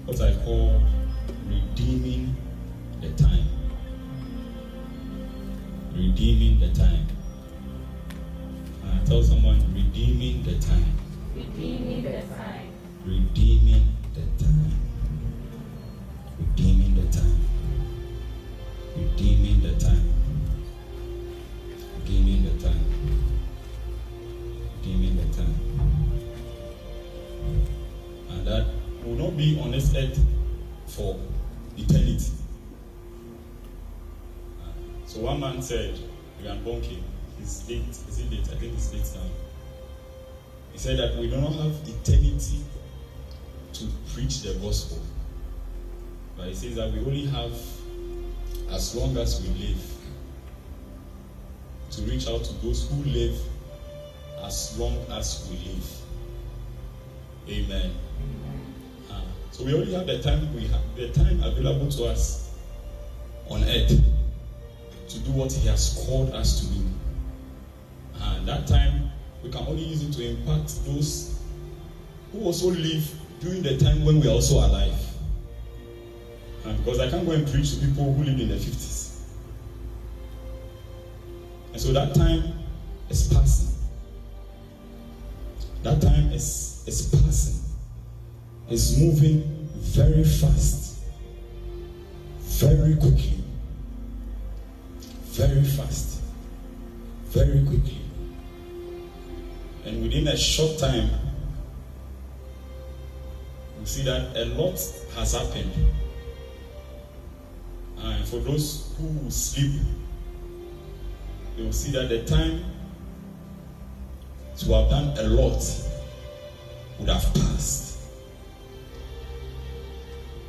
what I call redeeming the time. Redeeming the time. Tell someone, redeeming the time. Redeeming the time. Redeeming the time. Redeeming the time. Redeeming the time. Redeeming the time. Redeeming the time. And that will not be on this earth for eternity. So one man said, Ryan Bonke, he's late. Is it late? I think it's late now. He said that we do not have eternity to preach the gospel. But he says that we only have as long as we live to reach out to those who live as long as we live. Amen. So we only have the time available to us on earth to do what He has called us to do. And that time we can only use it to impact those who also live during the time when we are also alive. Because I can't go and preach to people who lived in the 50s. And so that time is passing. That time is passing. It's moving very fast. Very quickly. Very fast. Very quickly. And within a short time, we see that a lot has happened. And for those who sleep, they will see that the time to have done a lot would have passed.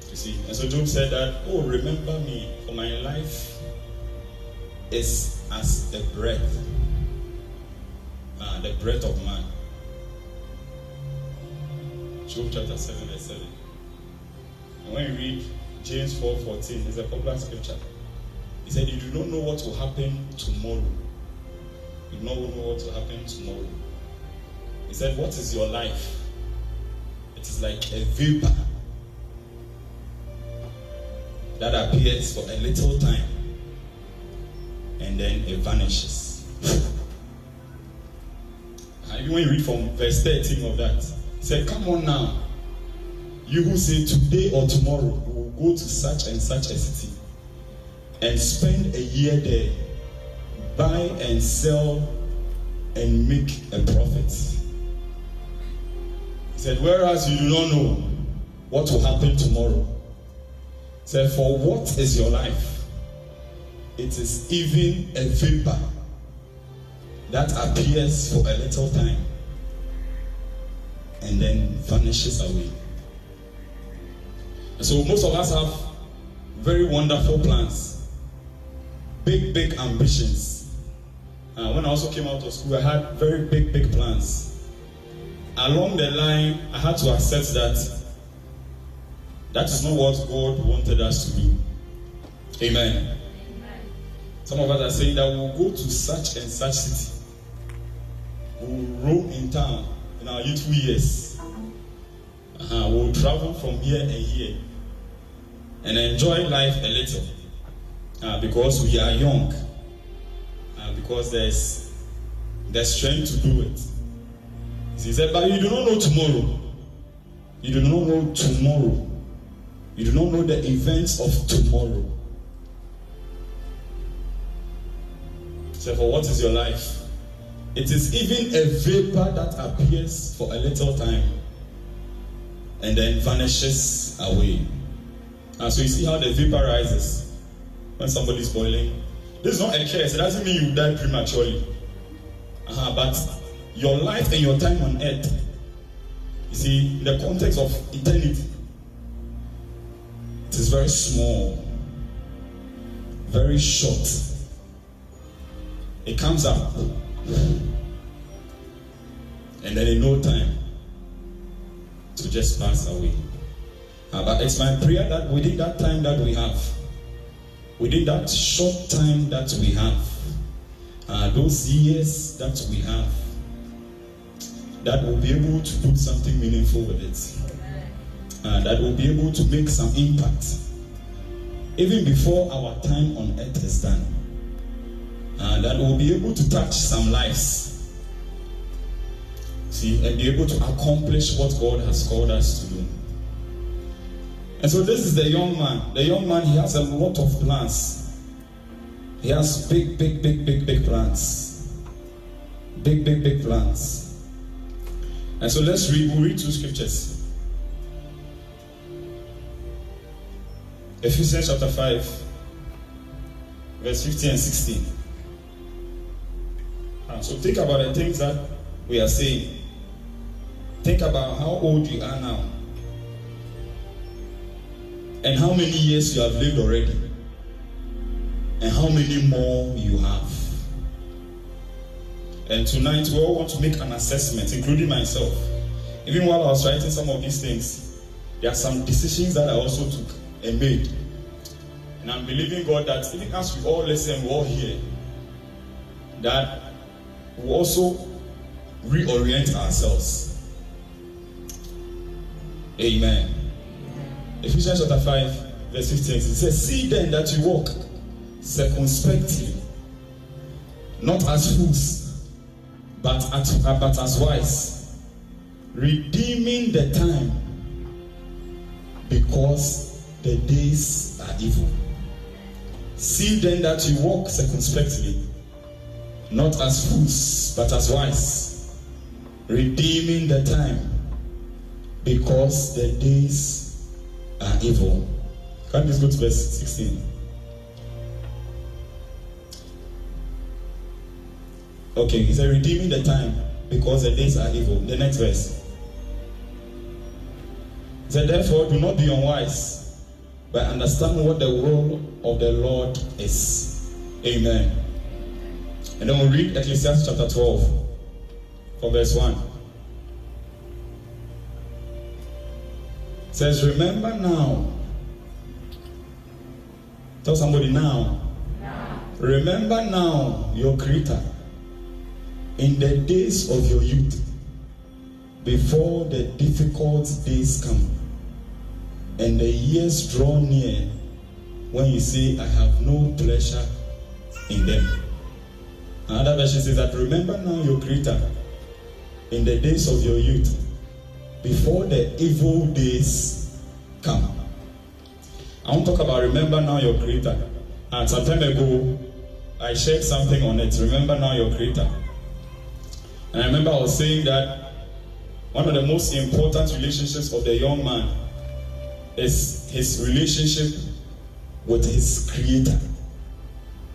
You see, and so Job said that, oh, remember me, for my life is as the breath of man. Job chapter 7 verse 7. And when you read James 4:14, it's a popular scripture. He said, you do not know what will happen tomorrow. You do not know what will happen tomorrow. He said, what is your life? It is like a vapor that appears for a little time and then it vanishes. And when you read from verse 13 of that, he said, come on now, you who say today or tomorrow we will go to such and such a city and spend a year there, buy and sell and make a profit. He said, whereas you do not know what will happen tomorrow. He said, for what is your life? It is even a vapor that appears for a little time and then vanishes away. And so most of us have very wonderful plans, big ambitions. When I also came out of school, I had very big plans. Along the line, I had to accept that is not what God wanted us to do. Amen. Some of us are saying that we'll go to such and such city. We'll roam in town in our youthful years. We'll travel from here and here and enjoy life a little because we are young, because there's strength to do it. He said, but you do not know tomorrow. You do not know tomorrow. You do not know the events of tomorrow. So for what is your life? It is even a vapor that appears for a little time and then vanishes away. And so you see how the vapor rises when somebody is boiling. This is not a curse. It doesn't mean you die prematurely. But your life and your time on earth, you see, in the context of eternity, it is very small, very short. It comes up, and then in no time, to just pass away. But it's my prayer that within that time that we have, within that short time that we have, those years that we have, that we'll be able to do something meaningful with it. that will be able to make some impact even before our time on earth is done. That will be able to touch some lives. See, and be able to accomplish what God has called us to do. And so this is the young man. The young man, he has a lot of plans. He has big plans. Big plans. And so let's read, we'll read two scriptures. Ephesians chapter 5, verse 15 and 16. So think about the things that we are saying. Think about how old you are now. And how many years you have lived already. And how many more you have. And tonight we all want to make an assessment, including myself. Even while I was writing some of these things, there are some decisions that I also took and made. And I'm believing God that even as we all listen, we all hear, that we also reorient ourselves. Amen. Ephesians chapter 5, verse 15, it says, "See then that you walk circumspectly, not as fools, but as wise, redeeming the time, because the days are evil. See then that you walk circumspectly, not as fools, but as wise, redeeming the time, because the days are evil." Can this go to verse 16? Okay, he said, redeeming the time, because the days are evil. The next verse. He said, "Therefore, do not be unwise, but understand what the will of the Lord is." Amen. And then we'll read Ecclesiastes chapter 12, from verse 1. It says, "Remember now." Tell somebody now. "Remember now your Creator in the days of your youth, before the difficult days come, and the years draw near, when you say, 'I have no pleasure in them.'" Another version says that, "Remember now your Creator in the days of your youth, before the evil days come." I want to talk about remember now your Creator. And some time ago, I shared something on it. Remember now your Creator. And I remember I was saying that one of the most important relationships of the young man is his relationship with his Creator.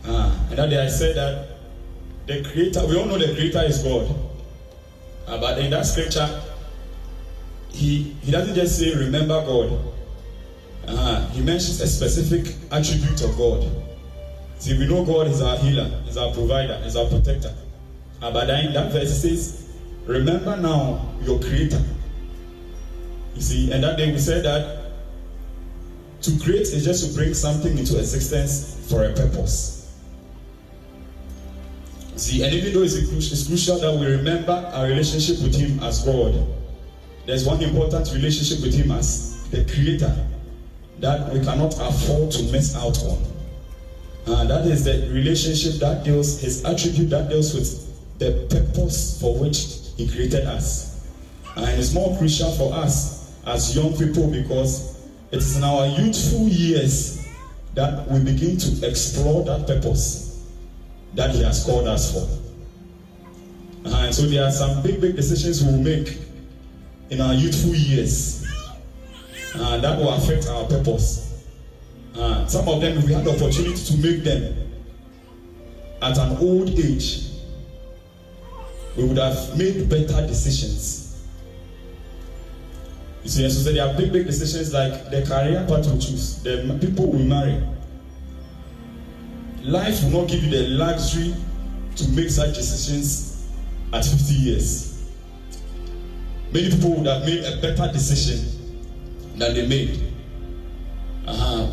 And that day I said that the Creator, we all know the Creator is God. But in that scripture, he doesn't just say remember God. He mentions a specific attribute of God. See, we know God is our healer, is our provider, is our protector. But then in that verse it says, "Remember now your Creator." You see, and that day we said that to create is just to bring something into existence for a purpose. See, and even though it's crucial that we remember our relationship with Him as God, there's one important relationship with Him as the Creator that we cannot afford to miss out on. That is the relationship that deals, His attribute that deals with the purpose for which He created us. And it's more crucial for us as young people because it is in our youthful years that we begin to explore that purpose that He has called us for. And so there are some big decisions we will make in our youthful years that will affect our purpose. Some of them, if we had the opportunity to make them at an old age, we would have made better decisions. You see, so there are big decisions like the career path we choose, the people we marry. Life will not give you the luxury to make such decisions at 50 years. Many people would have made a better decision than they made.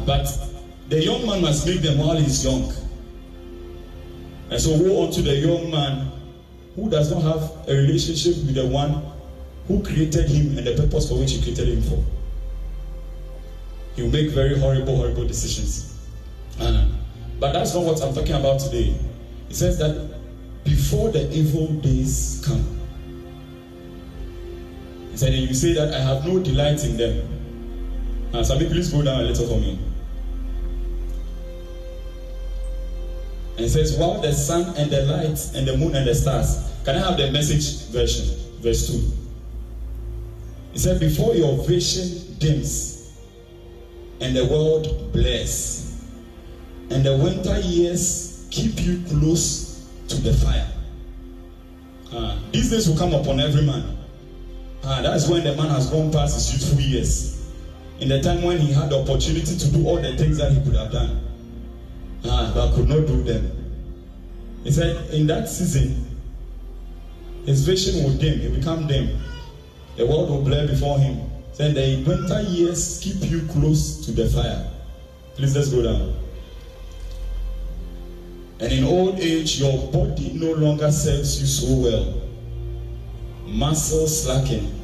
But the young man must make them while he's young. And so woe unto the young man who does not have a relationship with the one who created him and the purpose for which He created him for. he will make very horrible decisions. But that's not what I'm talking about today. It says that before the evil days come, he said, you say that I have no delight in them. Sami, please go down a little for me. And it says, while the sun and the light and the moon and the stars. Can I have the Message version? Verse 2. It said, before your vision dims and the world blurs and the winter years keep you close to the fire. These days will come upon every man. That's when the man has gone past his youthful years. In the time when he had the opportunity to do all the things that he could have done. But could not do them. He said, in that season, his vision will dim, it will become dim. The world will blur before him. He said, the winter years keep you close to the fire. Please, let's go down. And in old age, your body no longer serves you so well. Muscles slacken,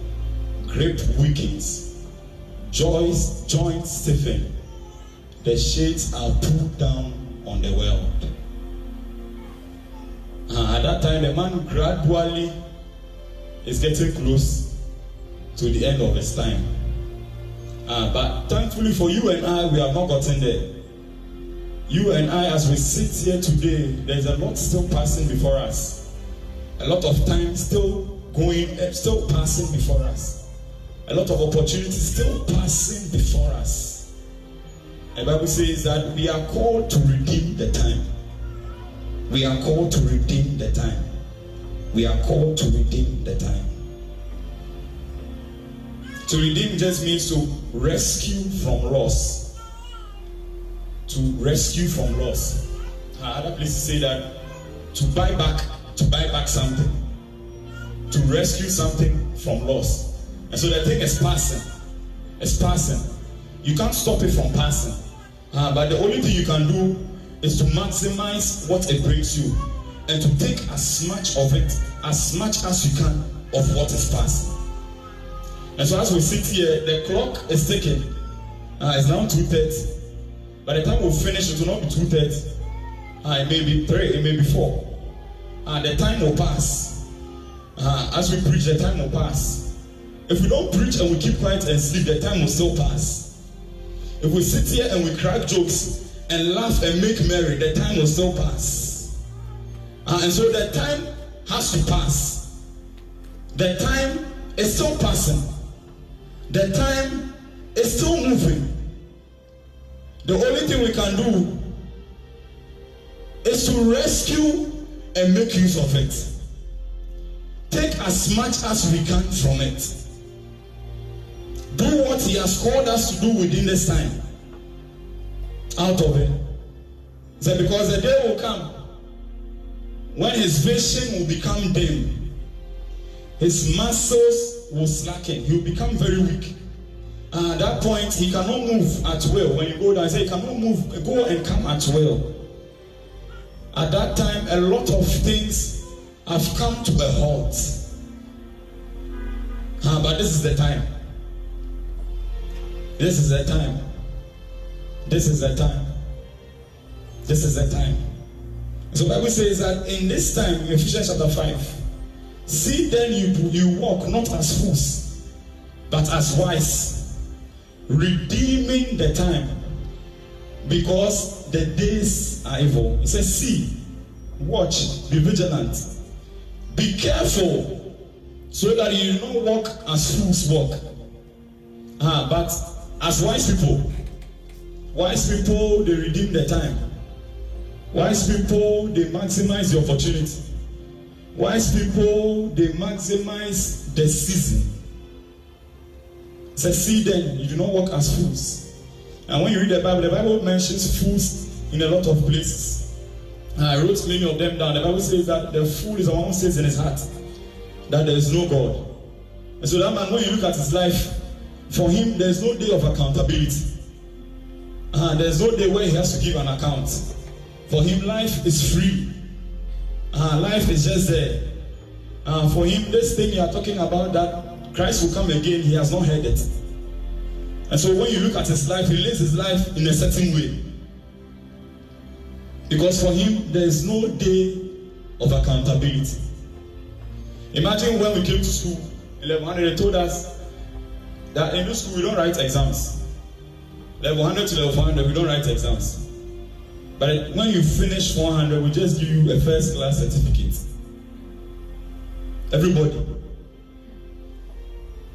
grip weakens, joints stiffen. The shades are pulled down on the world. At that time, the man gradually is getting close to the end of his time. But thankfully for you and I, we have not gotten there. You and I, as we sit here today, there's a lot still passing before us. A lot of time still passing before us. A lot of opportunities still passing before us. The Bible says that we are called to redeem the time. We are called to redeem the time. We are called to redeem the time. To redeem just means to rescue from loss. To rescue from loss. Other places say that to buy back something. To rescue something from loss. And so the thing is passing. It's passing. You can't stop it from passing. But the only thing you can do is to maximize what it brings you and to take as much of it, as much as you can of what is passing. And so as we sit here, the clock is ticking. It's now 2:30. By the time we finish, it will not be 2:30. It may be 3, it may be 4. The time will pass. As we preach, the time will pass. If we don't preach and we keep quiet and sleep, the time will still pass. If we sit here and we crack jokes and laugh and make merry, the time will still pass. And so the time has to pass. The time is still passing. The time is still moving. The only thing we can do is to rescue and make use of it. Take as much as we can from it. Do what He has called us to do within this time. Out of it. So because the day will come when His vision will become dim, His muscles will slacken, He will become very weak. And at that point, He cannot move at will. When you go down, I say He cannot move, go and come at will. At that time, a lot of things have come to a halt. But this is the time. This is the time. This is the time. This is the time. So the Bible says that in this time, in Ephesians chapter 5, see then you walk not as fools, but as wise, redeeming the time, because the days are evil. It says, see, watch, be vigilant, be careful, so that you do not walk as fools walk, but as wise people. Wise people, they redeem the time. Wise people, they maximize the opportunity. Wise people, they maximize the season. It says, see then, you do not walk as fools. And when you read the Bible mentions fools in a lot of places. I wrote many of them down. The Bible says that the fool is the one who says in his heart that there is no God. And so that man, when you look at his life, for him, there is no day of accountability. There's no day where he has to give an account. For him, life is free. Life is just there. For him, this thing you are talking about, that Christ will come again, he has not heard it. And so when you look at his life, he lives his life in a certain way. Because for him, there is no day of accountability. Imagine when we came to school, 1100, they told us that in this school we don't write exams. Level 100 to level 400, we don't write exams. But when you finish 400, we just give you a first class certificate. Everybody.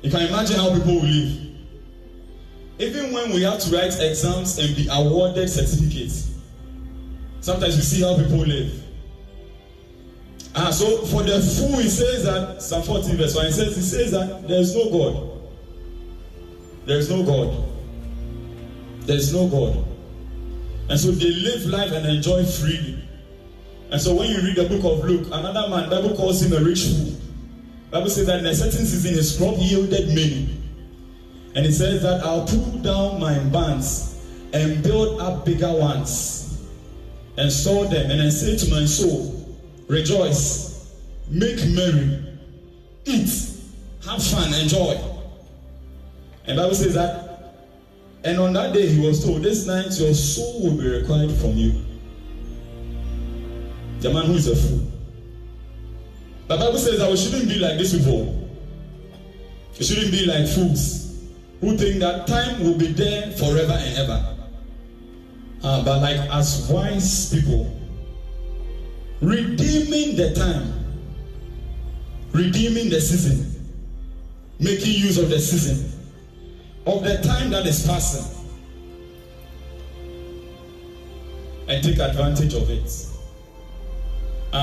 You can imagine how people will live. Even when we have to write exams and be awarded certificates, sometimes we see how people live. So for the fool, he says that, Psalm 14 verse 1, he says that there is no God. There is no God. There is no God. And so they live life and enjoy freely. And so when you read the book of Luke, another man, the Bible calls him a rich fool. The Bible says that in a certain season his crop yielded many. And it says that I'll pull down my barns and build up bigger ones and store them, and I say to my soul, rejoice, make merry, eat, have fun, enjoy. And the Bible says that, and on that day he was told, this night your soul will be required from you. The man who is a fool. The Bible says that we shouldn't be like these people. We shouldn't be like fools who think that time will be there forever and ever. But like as wise people, redeeming the time, redeeming the season, making use of the season, of the time that is passing, and take advantage of it.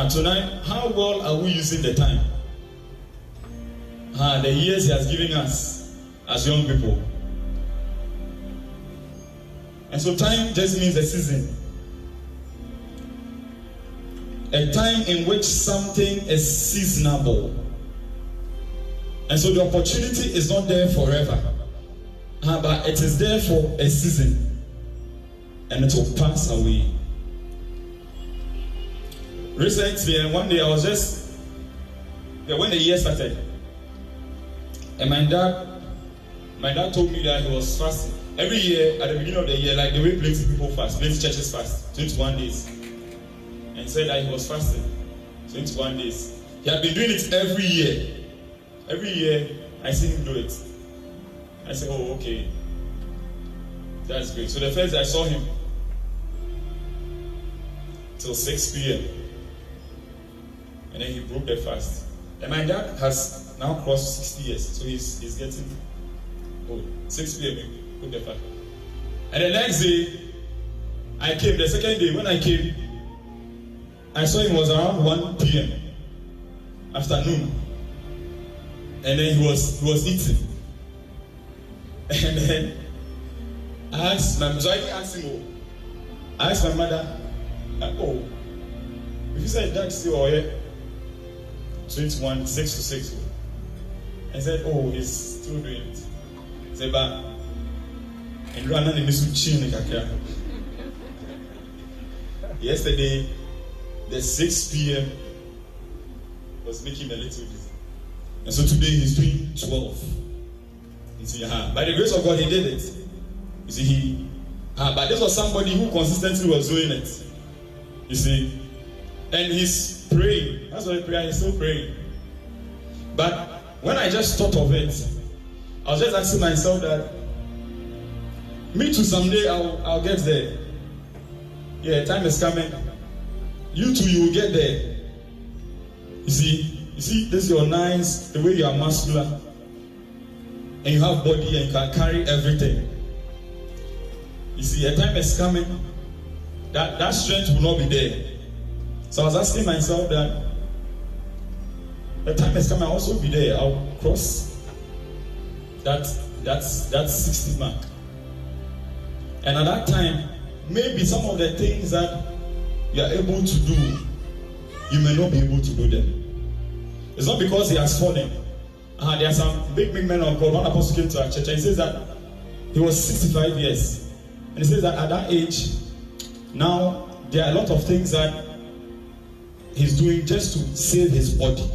Tonight, how well are we using the time? The years he has given us as young people. And so time just means a season. A time in which something is seasonable. And so the opportunity is not there forever. But it is there for a season. And it will pass away. Recently, one day I was just, when the year started, and my dad told me that he was fasting. Every year, at the beginning of the year, like the way plenty people fast, plenty churches fast, 21 days. And he said that he was fasting 21 days. He had been doing it every year. Every year, I see him do it. I said, oh, okay. That's great. So the first day I saw him till 6 p.m. And then he broke the fast. And my dad has now crossed 60 years. So he's getting old. 6 p.m. he broke the fast. And the next day, I came. The second day, when I came, I saw him was around 1 p.m. afternoon. And then he was eating. And then I asked my mother, so I didn't ask him. I asked my mother, oh, if you said that's still here, 21, 6 to 6. I said, oh, he's still doing it. I said, but and Rana yesterday, the 6 p.m. was making a little busy. And so today he's doing 12. You see, by the grace of God, he did it. You see, but this was somebody who consistently was doing it. You see, and he's praying. That's why he's still praying. But when I just thought of it, I was just asking myself that, me too, someday I'll get there. Yeah, time is coming. You too, you will get there. You see, this is your nice, the way you are muscular, and you have body and you can carry everything. You see, a time is coming that strength will not be there. So I was asking myself that the time is coming, I'll also be there. I'll cross that 60 mark. And at that time, maybe some of the things that you are able to do, you may not be able to do them. It's not because he has fallen. There are some big men of God. One apostle came to our church and he says that he was 65 years. And he says that at that age, now there are a lot of things that he's doing just to save his body.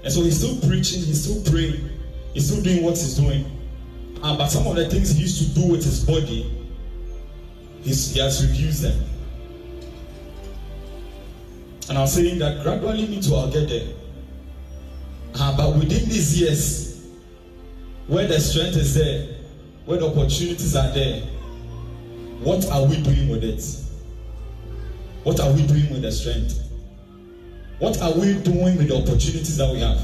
And so he's still preaching, he's still praying, he's still doing what he's doing. But some of the things he used to do with his body, he has reduced them. And I was saying that gradually me too, I'll get there. But within these years, where the strength is there, where the opportunities are there, what are we doing with it? What are we doing with the strength? What are we doing with the opportunities that we have?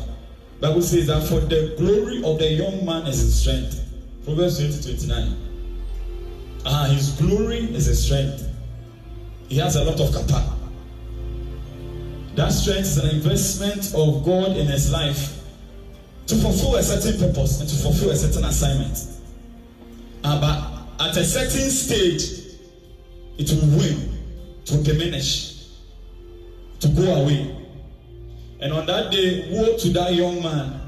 The Bible says that for the glory of the young man is his strength. Proverbs 20:29. His glory is his strength. He has a lot of capacity. That strength is an investment of God in his life to fulfill a certain purpose and to fulfill a certain assignment. But at a certain stage, it will wane, to diminish, to go away. And on that day, woe to that young man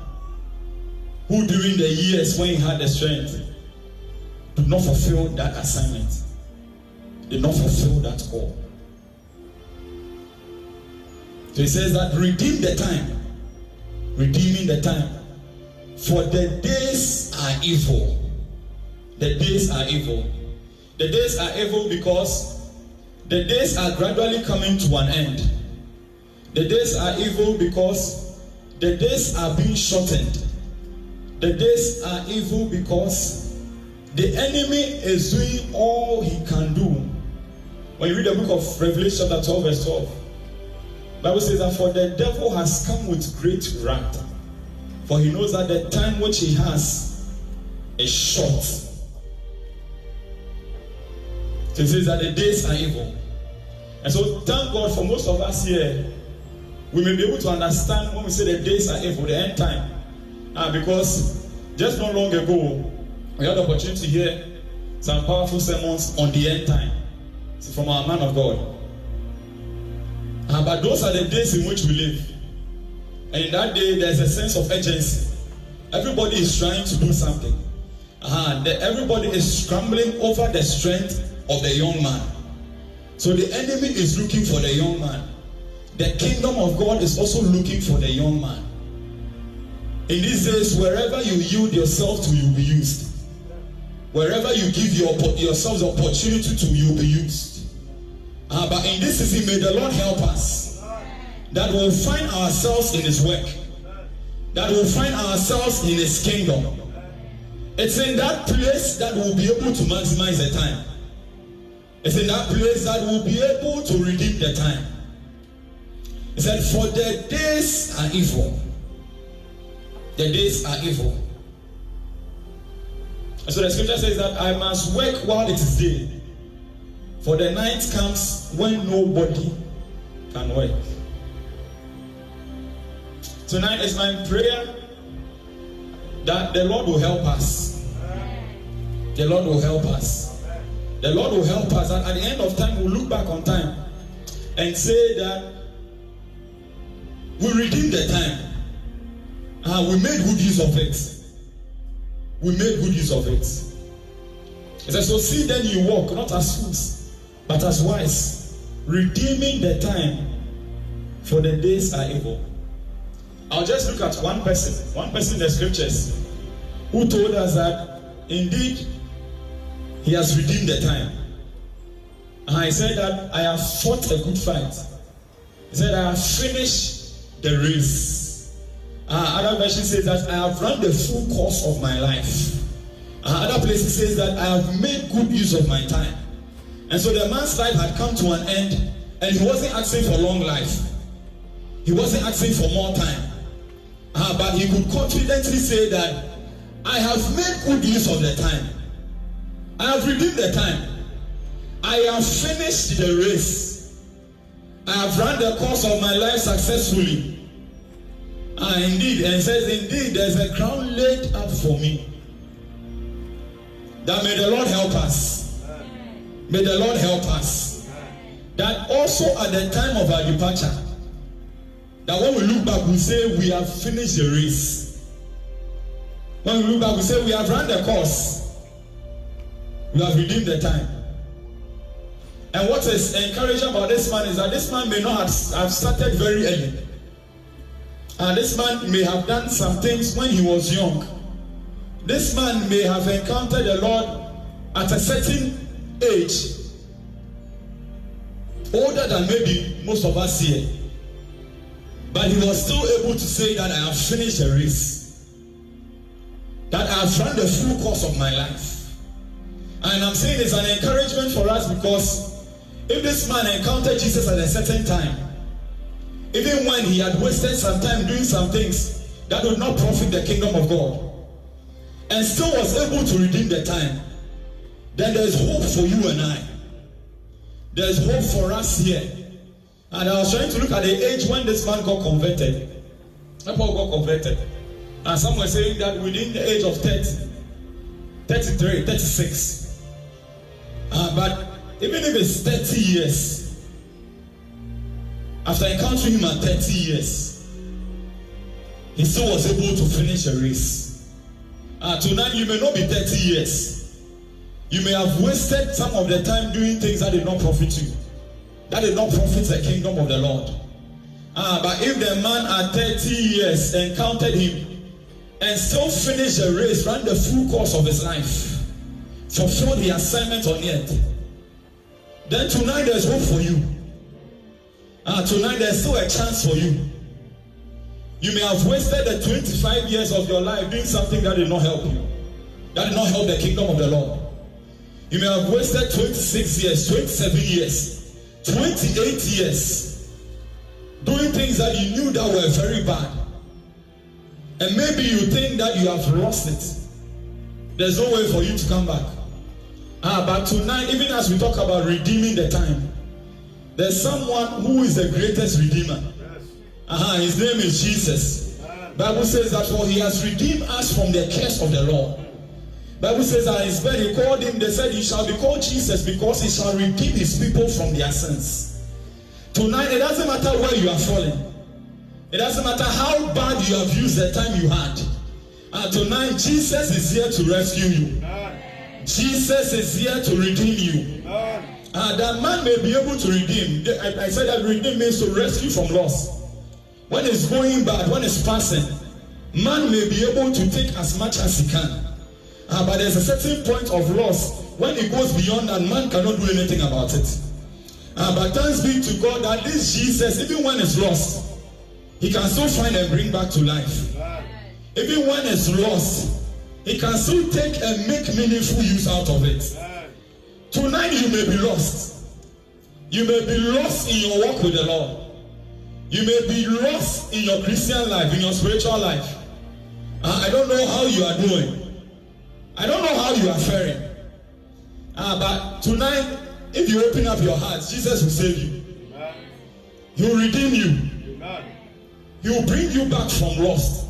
who during the years when he had the strength did not fulfill that assignment, did not fulfill that call. So he says that redeem the time, redeeming the time, for the days are evil. The days are evil. The days are evil because the days are gradually coming to an end. The days are evil because the days are being shortened. The days are evil because the enemy is doing all he can do. When you read the book of Revelation chapter 12 verse 12, the Bible says that for the devil has come with great wrath, for he knows that the time which he has is short. So it says that the days are evil. And so thank God for most of us here, we may be able to understand when we say the days are evil, the end time. Because just not long ago, we had the opportunity to hear some powerful sermons on the end time from our man of God. But those are the days in which we live. And in that day, there's a sense of urgency. Everybody is trying to do something. Everybody is scrambling over the strength of the young man. So the enemy is looking for the young man. The kingdom of God is also looking for the young man. In these days, wherever you yield yourself to, you'll be used. Wherever you give yourself the opportunity to, you'll be used. But in this season, may the Lord help us, that we'll find ourselves in his work, that we'll find ourselves in his kingdom. It's in that place that we'll be able to maximize the time. It's in that place that we'll be able to redeem the time. He said, for the days are evil. The days are evil. And so the scripture says that I must work while it is day, for the night comes when nobody can work. Tonight is my prayer that the Lord will help us. The Lord will help us. The Lord will help us, and at the end of time we'll look back on time and say that we redeemed the time. We made good use of it. We made good use of it. It says, so see then you walk not as fools, but as wise, redeeming the time, for the days are evil. I'll just look at one person in the scriptures, who told us that indeed he has redeemed the time. And he said that I have fought a good fight. He said I have finished the race. Other version says that I have run the full course of my life. Other places says that I have made good use of my time. And so the man's life had come to an end, and he wasn't asking for long life. He wasn't asking for more time. But he could confidently say that I have made good use of the time. I have redeemed the time. I have finished the race. I have run the course of my life successfully. Indeed, and it says, indeed, there's a crown laid up for me. That may the Lord help us. May the Lord help us. That also at the time of our departure, that when we look back, we say we have finished the race. When we look back, we say we have run the course. We have redeemed the time. And what is encouraging about this man is that this man may not have started very early. And this man may have done some things when he was young this man may have encountered the Lord at a certain age, older than maybe most of us here, but he was still able to say that I have finished the race, that I have run the full course of my life. And I'm saying it's an encouragement for us, because if this man encountered Jesus at a certain time, even when he had wasted some time doing some things that would not profit the kingdom of God, and still was able to redeem the time, then there is hope for you and I. There is hope for us here. And I was trying to look at the age when this man got converted. When Paul got converted. And some were saying that within the age of 30, 33, 36. But even if it's 30 years, after encountering him at 30 years, he still was able to finish a race. Tonight you may not be 30 years. You may have wasted some of the time doing things that did not profit you, that did not profit the kingdom of the Lord. But if the man at 30 years encountered him and still finished the race, ran the full course of his life, fulfilled the assignment on earth, then tonight there's hope for you. Tonight there's still a chance for you. You may have wasted the 25 years of your life doing something that did not help you, that did not help the kingdom of the Lord. You may have wasted 26 years, 27 years, 28 years doing things that you knew that were very bad. And maybe you think that you have lost it. There's no way for you to come back. But tonight, even as we talk about redeeming the time, there's someone who is the greatest redeemer. His name is Jesus. Bible says that for he has redeemed us from the curse of the law. Bible says that his bed, he called him, they said he shall be called Jesus because he shall redeem his people from their sins. Tonight, it doesn't matter where you are falling. It doesn't matter how bad you have used the time you had. Tonight, Jesus is here to rescue you. Jesus is here to redeem you. That man may be able to redeem. I said that redeem means to rescue from loss. When it's going bad, when it's passing, man may be able to take as much as he can. But there's a certain point of loss. When it goes beyond that, man cannot do anything about it. But thanks be to God that this Jesus, even when it's lost, he can still find and bring back to life. Even when it's lost, he can still take and make meaningful use out of it. Tonight you may be lost. You may be lost in your walk with the Lord. You may be lost in your Christian life, in your spiritual life. I don't know how you are doing. I don't know how you are faring. But tonight, if you open up your heart, Jesus will save you. He will redeem you. He will bring you back from lost.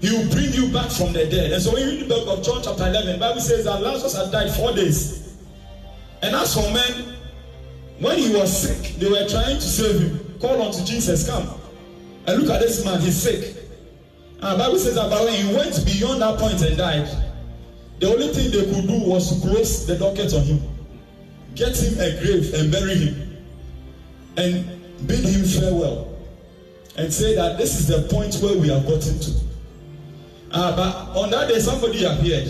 He will bring you back from the dead. And so when you read the book of John chapter 11, the Bible says that Lazarus had died 4 days. And as for men, when he was sick, they were trying to save him. Call unto Jesus, come. And look at this man, he's sick. And the Bible says that when he went beyond that point and died, the only thing they could do was to close the docket on him, get him a grave and bury him, and bid him farewell, and say that this is the point where we have gotten to. But on that day, somebody appeared,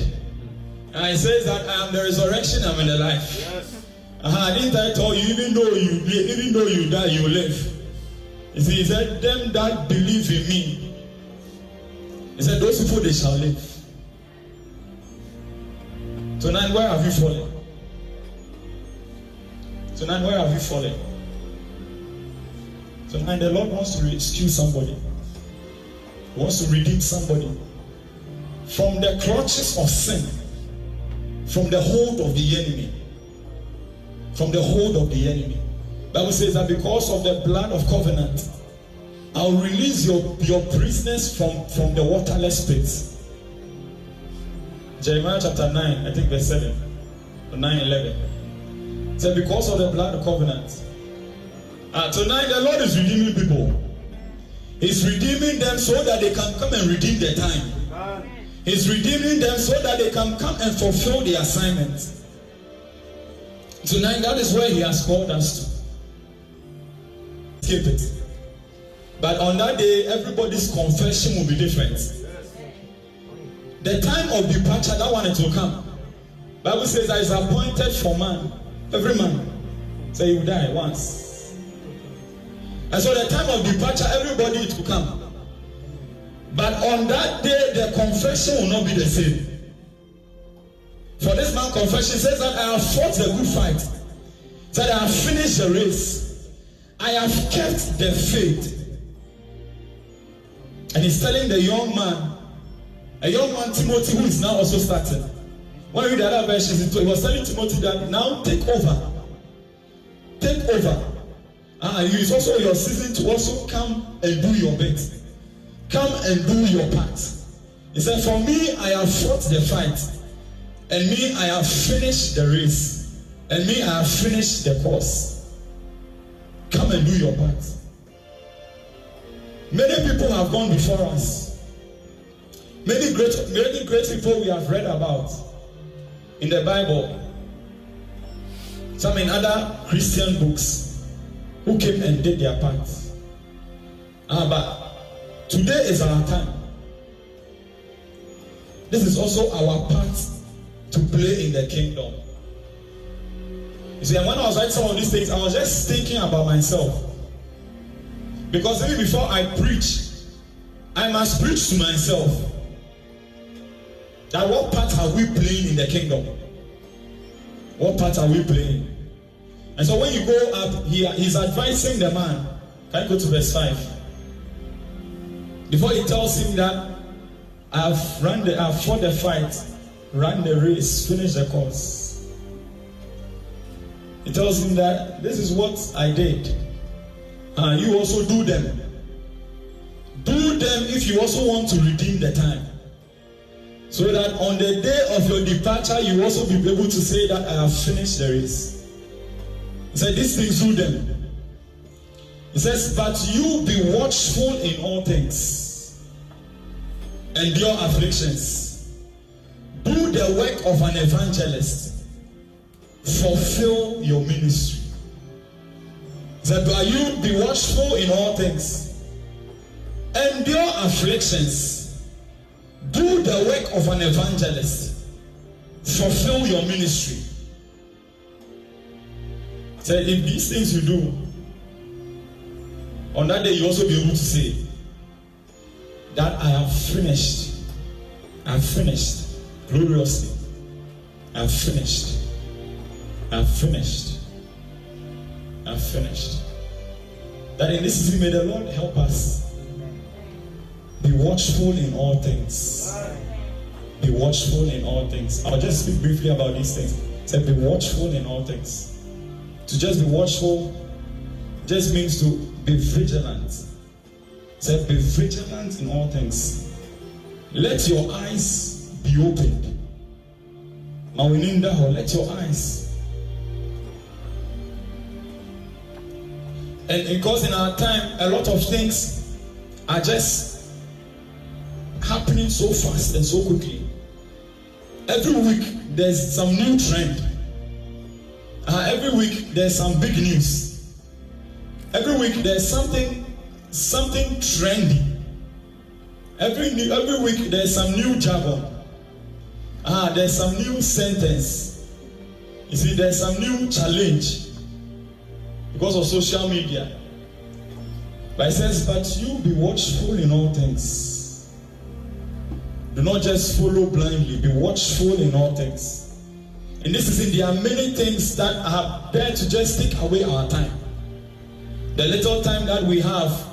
and he says that I am the resurrection, I'm in the life. Yes. Didn't I tell you, even though you die, you will live? He said, them that believe in me, he said, those people, they shall live. Tonight, where have you fallen? Tonight, where have you fallen? Tonight, the Lord wants to rescue somebody. He wants to redeem somebody from the clutches of sin, from the hold of the enemy. From the hold of the enemy. The Bible says that because of the blood of covenant, I'll release your prisoners from the waterless pits. Jeremiah chapter 9, I think verse 7, or 9:11. It said, because of the blood of covenant. Tonight the Lord is redeeming people. He's redeeming them so that they can come and redeem their time. He's redeeming them so that they can come and fulfill the assignment. Tonight, that is where he has called us to. Skip it. But on that day, everybody's confession will be different. the time of departure, that one it will come. Bible says that is appointed for man, every man. So he will die once. And so the time of departure, everybody it will come. But on that day, the confession will not be the same. For this man, confession says that I have fought the good fight, that I have finished the race, I have kept the faith. And he's telling the young man, a young man Timothy, who is now also starting. When you read the other versions, he was telling Timothy that now take over. Take over. It's also your season to also come and do your bit. Come and do your part. He said, for me, I have fought the fight. And me, I have finished the race. And me, I have finished the course. Come and do your part. Many people have gone before us. Many great people we have read about in the Bible. Some in other Christian books who came and did their part. But today is our time. This is also our part to play in the kingdom. You see, and when I was writing some of these things, I was just thinking about myself. Because even before I preach, I must preach to myself. That what part are we playing in the kingdom? What part are we playing? And so when you go up here, he's advising the man. Can you go to verse 5? Before he tells him that I've fought the fight, ran the race, finished the course. He tells him that this is what I did. You also do them. Do them if you also want to redeem the time. So that on the day of your departure, you also be able to say that I have finished the race. He said, these things do them. He says, but you be watchful in all things. Endure afflictions. Do the work of an evangelist. Fulfill your ministry. He said, but you be watchful in all things. Endure afflictions. Do the work of an evangelist. Fulfill your ministry. He said, if these things you do, on that day you also be able to say that I have finished. I have finished gloriously. I have finished. I have finished. I have finished. That in this season, may the Lord help us. Be watchful in all things. Be watchful in all things. I'll just speak briefly about these things. Say, be watchful in all things. To just be watchful just means to be vigilant. Say, be vigilant in all things. Let your eyes be opened. Let your eyes. And because in our time, a lot of things are just happening so fast and so quickly. Every week there's some new trend. Every week there's some big news. Every week there's something trendy. Every week there's some new jargon. There's some new sentence. You see, there's some new challenge because of social media. But it says, but you be watchful in all things. Do not just follow blindly. Be watchful in all things. In this season, there are many things that are there to just take away our time. The little time that we have,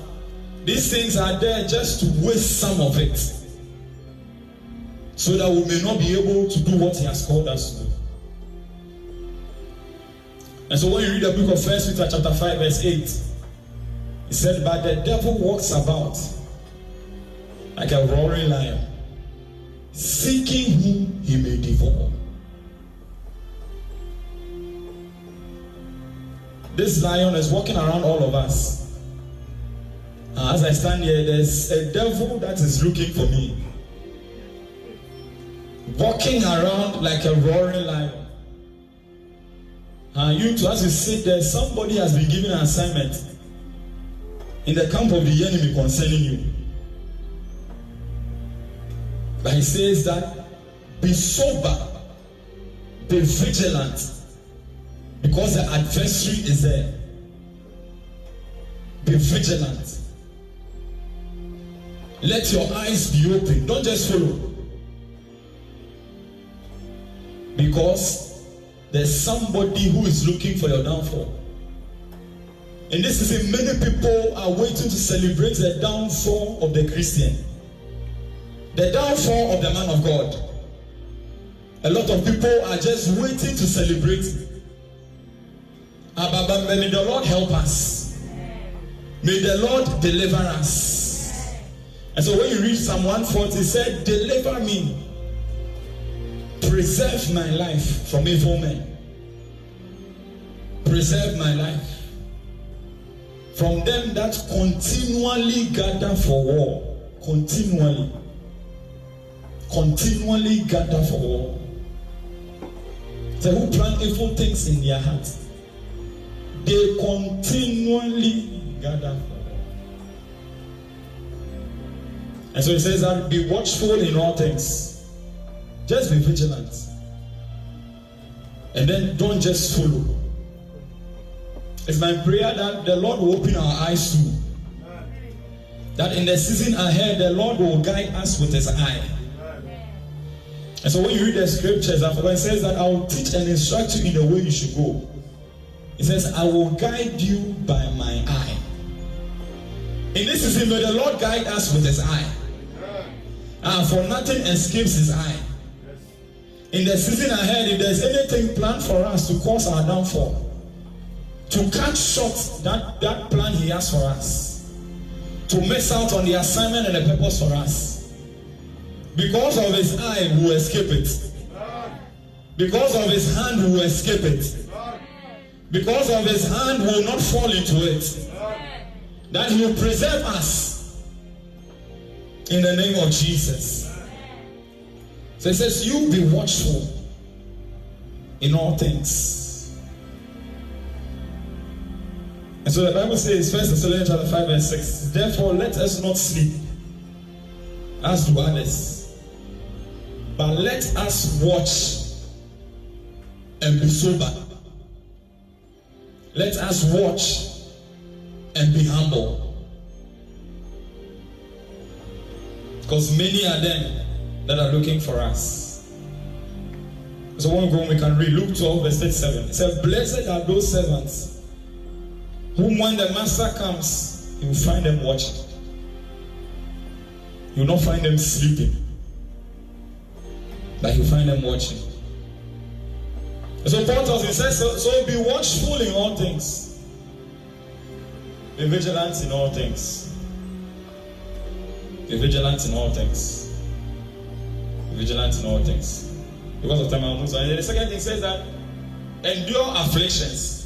these things are there just to waste some of it, so that we may not be able to do what He has called us to do. And so when you read the book of 1 Peter chapter 5 verse 8, it said, but the devil walks about like a roaring lion, seeking whom he may devour. This lion is walking around all of us. As I stand here, there's a devil that is looking for me, walking around like a roaring lion. You too, as you sit there, somebody has been given an assignment in the camp of the enemy concerning you. But he says that be sober, be vigilant, because the adversary is there. Be vigilant. Let your eyes be open. Don't just follow. Because there's somebody who is looking for your downfall. In this season, many people are waiting to celebrate the downfall of the Christian. The downfall of the man of God. A lot of people are just waiting to celebrate. May the Lord help us. May the Lord deliver us. And so when you read Psalm 140, it said, deliver me. Preserve my life from evil men. Preserve my life from them that continually gather for war. Continually gather for war. They who plan evil things in their hearts, they continually gather for war. And so it says that be watchful in all things. Just be vigilant. And then don't just follow. It's my prayer that the Lord will open our eyes too. That in the season ahead, the Lord will guide us with his eye. And so when you read the scriptures, it says that I will teach and instruct you in the way you should go. It says, I will guide you by my eye. In this season, may the Lord guide us with his eye. For nothing escapes his eye. In the season ahead, if there's anything planned for us to cause our downfall, to cut short that plan he has for us, to miss out on the assignment and the purpose for us, because of his eye we will escape it. Because of his hand we will escape it. Because of his hand we will not fall into it. That he will preserve us in the name of Jesus. So it says, you be watchful in all things. And so the Bible says, 1 Thessalonians chapter 5 verse 6, therefore let us not sleep as do others, but let us watch and be sober. Let us watch and be humble. Because many are them that are looking for us. So when we go, we can read Luke 12 verse 37. It says, blessed are those servants whom when the master comes, he will find them watching. You will not find them sleeping, but you will find them watching. And so Paul tells, he says, so be watchful in all things. Be vigilant in all things. Be vigilant in all things. Be vigilant in all things. Because of time I'll move on. And the second thing says that endure afflictions.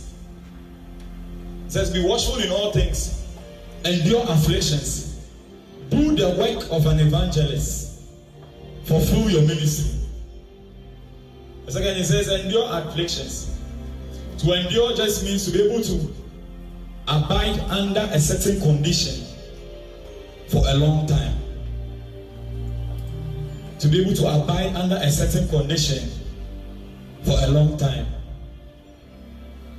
It says be watchful in all things. Endure afflictions. Do the work of an evangelist. Fulfill your ministry. The second thing says endure afflictions. To endure just means to be able to abide under a certain condition for a long time. To be able to abide under a certain condition for a long time.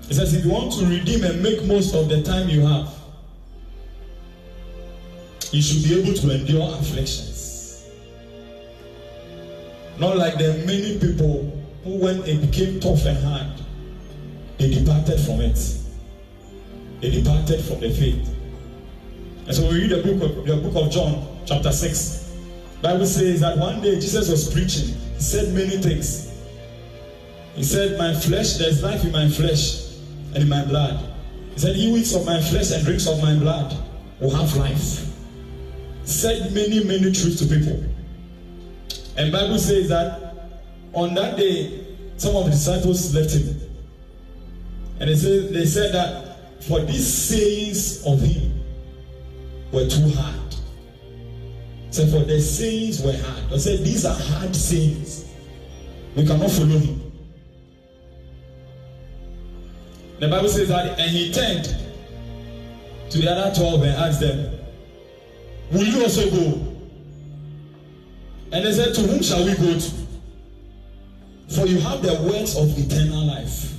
It says if you want to redeem and make most of the time you have, you should be able to endure afflictions. Not like the many people who, when it became tough and hard, they departed from it. They departed from the faith. And so we read the book of John, chapter 6. The Bible says that one day Jesus was preaching. He said many things. He said, my flesh, there's life in my flesh and in my blood. He said, he who eats of my flesh and drinks of my blood will have life. He said many, many truths to people. And the Bible says that on that day, some of the disciples left him. And they said that for these sayings of him were too hard. So for the sayings were hard. They said these are hard sayings. We cannot follow him. The Bible says that, and he turned to the other 12 and asked them, will you also go? And they said, to whom shall we go to? For you have the words of eternal life.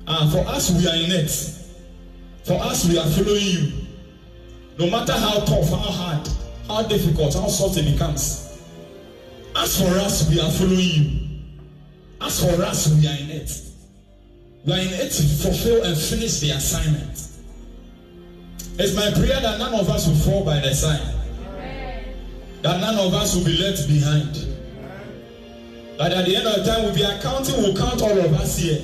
And for us, we are in it. For us, we are following you. No matter how tough, how hard, how difficult, how soft it becomes. As for us, we are following you. As for us, we are in it. We are in it to fulfill and finish the assignment. It's my prayer that none of us will fall by the side. That none of us will be left behind. That at the end of the time, we'll be accounting, we'll count all of us here.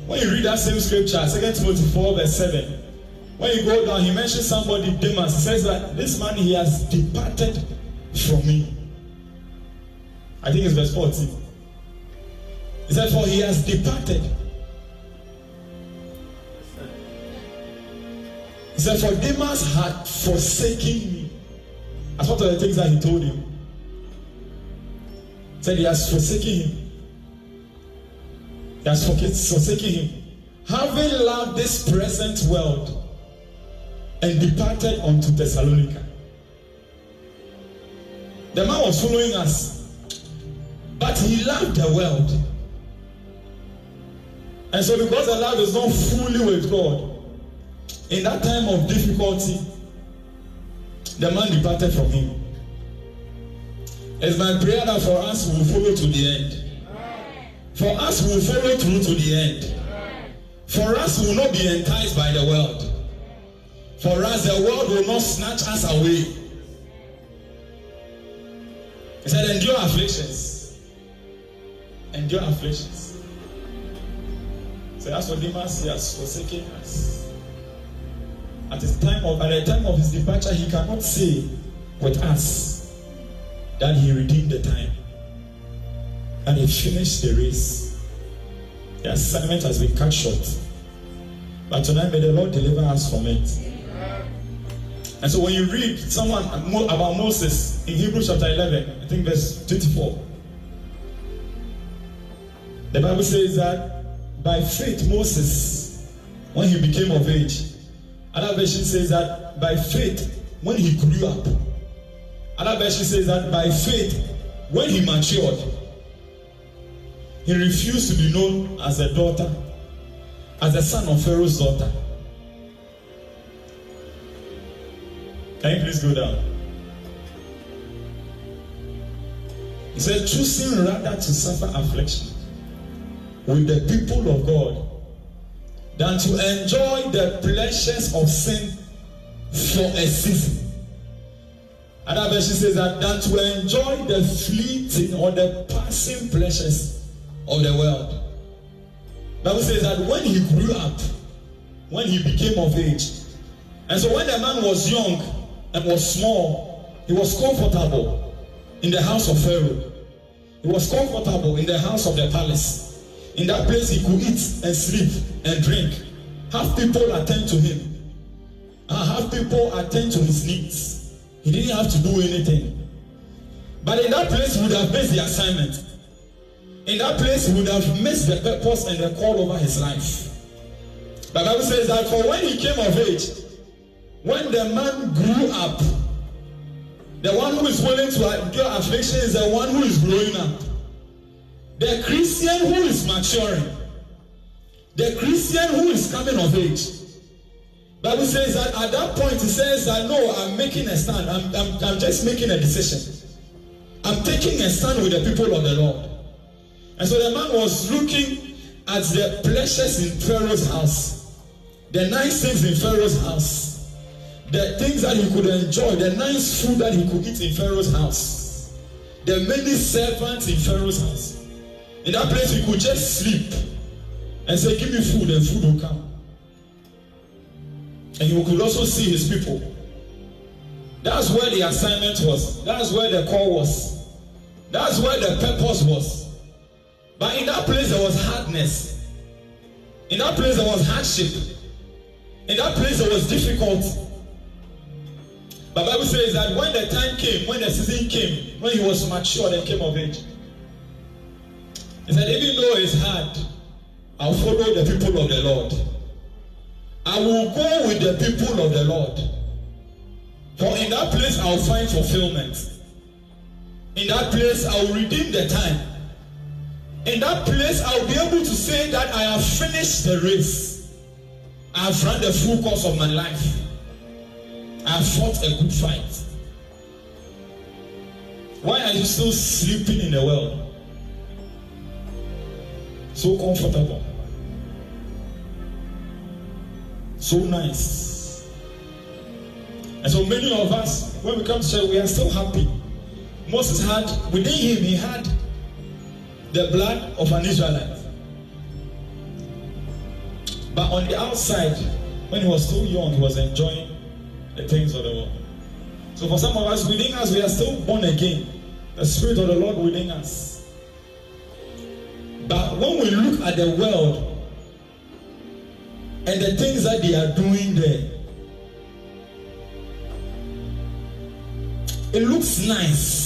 When you read that same scripture, 2 Timothy 4 verse 7, when you go down, he mentions somebody, Demas. He says that this man, he has departed from me. I think it's verse 14. He said, for he has departed. He said, for Demas had forsaken me. That's one of the things that he told him. He said he has forsaken him. He has forsaken him. Having loved this present world and departed unto Thessalonica. The man was following us, but he loved the world. And so because the love is not fully with God, in that time of difficulty, the man departed from him. It's my prayer that for us we will follow to the end. For us we will follow through to the end. For us we will not be enticed by the world. For us the world will not snatch us away. He said, endure afflictions. Endure afflictions. So as for Demas, he has forsaken us. At the time of his departure, he cannot say with us that he redeemed the time and he finished the race. The assignment has been cut short. But tonight, may the Lord deliver us from it. And so when you read someone about Moses in Hebrews chapter 11, I think verse 24, the Bible says that by faith Moses, when he became of age, another version says that by faith when he grew up, another version says that by faith when he matured, he refused to be known as a daughter, as the son of Pharaoh's daughter. Can you please go down? He said, choosing rather to suffer affliction with the people of God than to enjoy the pleasures of sin for a season. Another version says that than to enjoy the fleeting or the passing pleasures of the world. The Bible says that when he grew up, when he became of age, and so when the man was young and was small, he was comfortable in the house of Pharaoh. He was comfortable in the house of the palace. In that place he could eat and sleep and drink. Have people attend to him. And have people attend to his needs. He didn't have to do anything. But in that place he would have missed the assignment. In that place he would have missed the purpose and the call over his life. The Bible says that for when he came of age, when the man grew up, the one who is willing to endure affliction is the one who is growing up. The Christian who is maturing, the Christian who is coming of age. Bible says that at that point he says that no, I'm making a stand. I'm just making a decision. I'm taking a stand with the people of the Lord. And so the man was looking at the pleasures in Pharaoh's house, the nice things in Pharaoh's house, the things that he could enjoy, the nice food that he could eat in Pharaoh's house, the many servants in Pharaoh's house. In that place, he could just sleep and say, give me food, and food will come. And he could also see his people. That's where the assignment was. That's where the call was. That's where the purpose was. But in that place, there was hardness. In that place, there was hardship. In that place, there was difficulty. But the Bible says that when the time came, when the season came, when he was matured and came of age, he said, even though it's hard, I'll follow the people of the Lord. I will go with the people of the Lord. For in that place I'll find fulfillment. In that place, I will redeem the time. In that place, I will be able to say that I have finished the race. I have run the full course of my life. I have fought a good fight. Why are you still sleeping in the world? So comfortable. So nice. And so many of us, when we come to church, we are still happy. Moses had, within him, he had the blood of an Israelite. But on the outside, when he was still young, he was enjoying the things of the world. So for some of us, within us, we are still born again. The Spirit of the Lord within us. But when we look at the world and the things that they are doing there, it looks nice.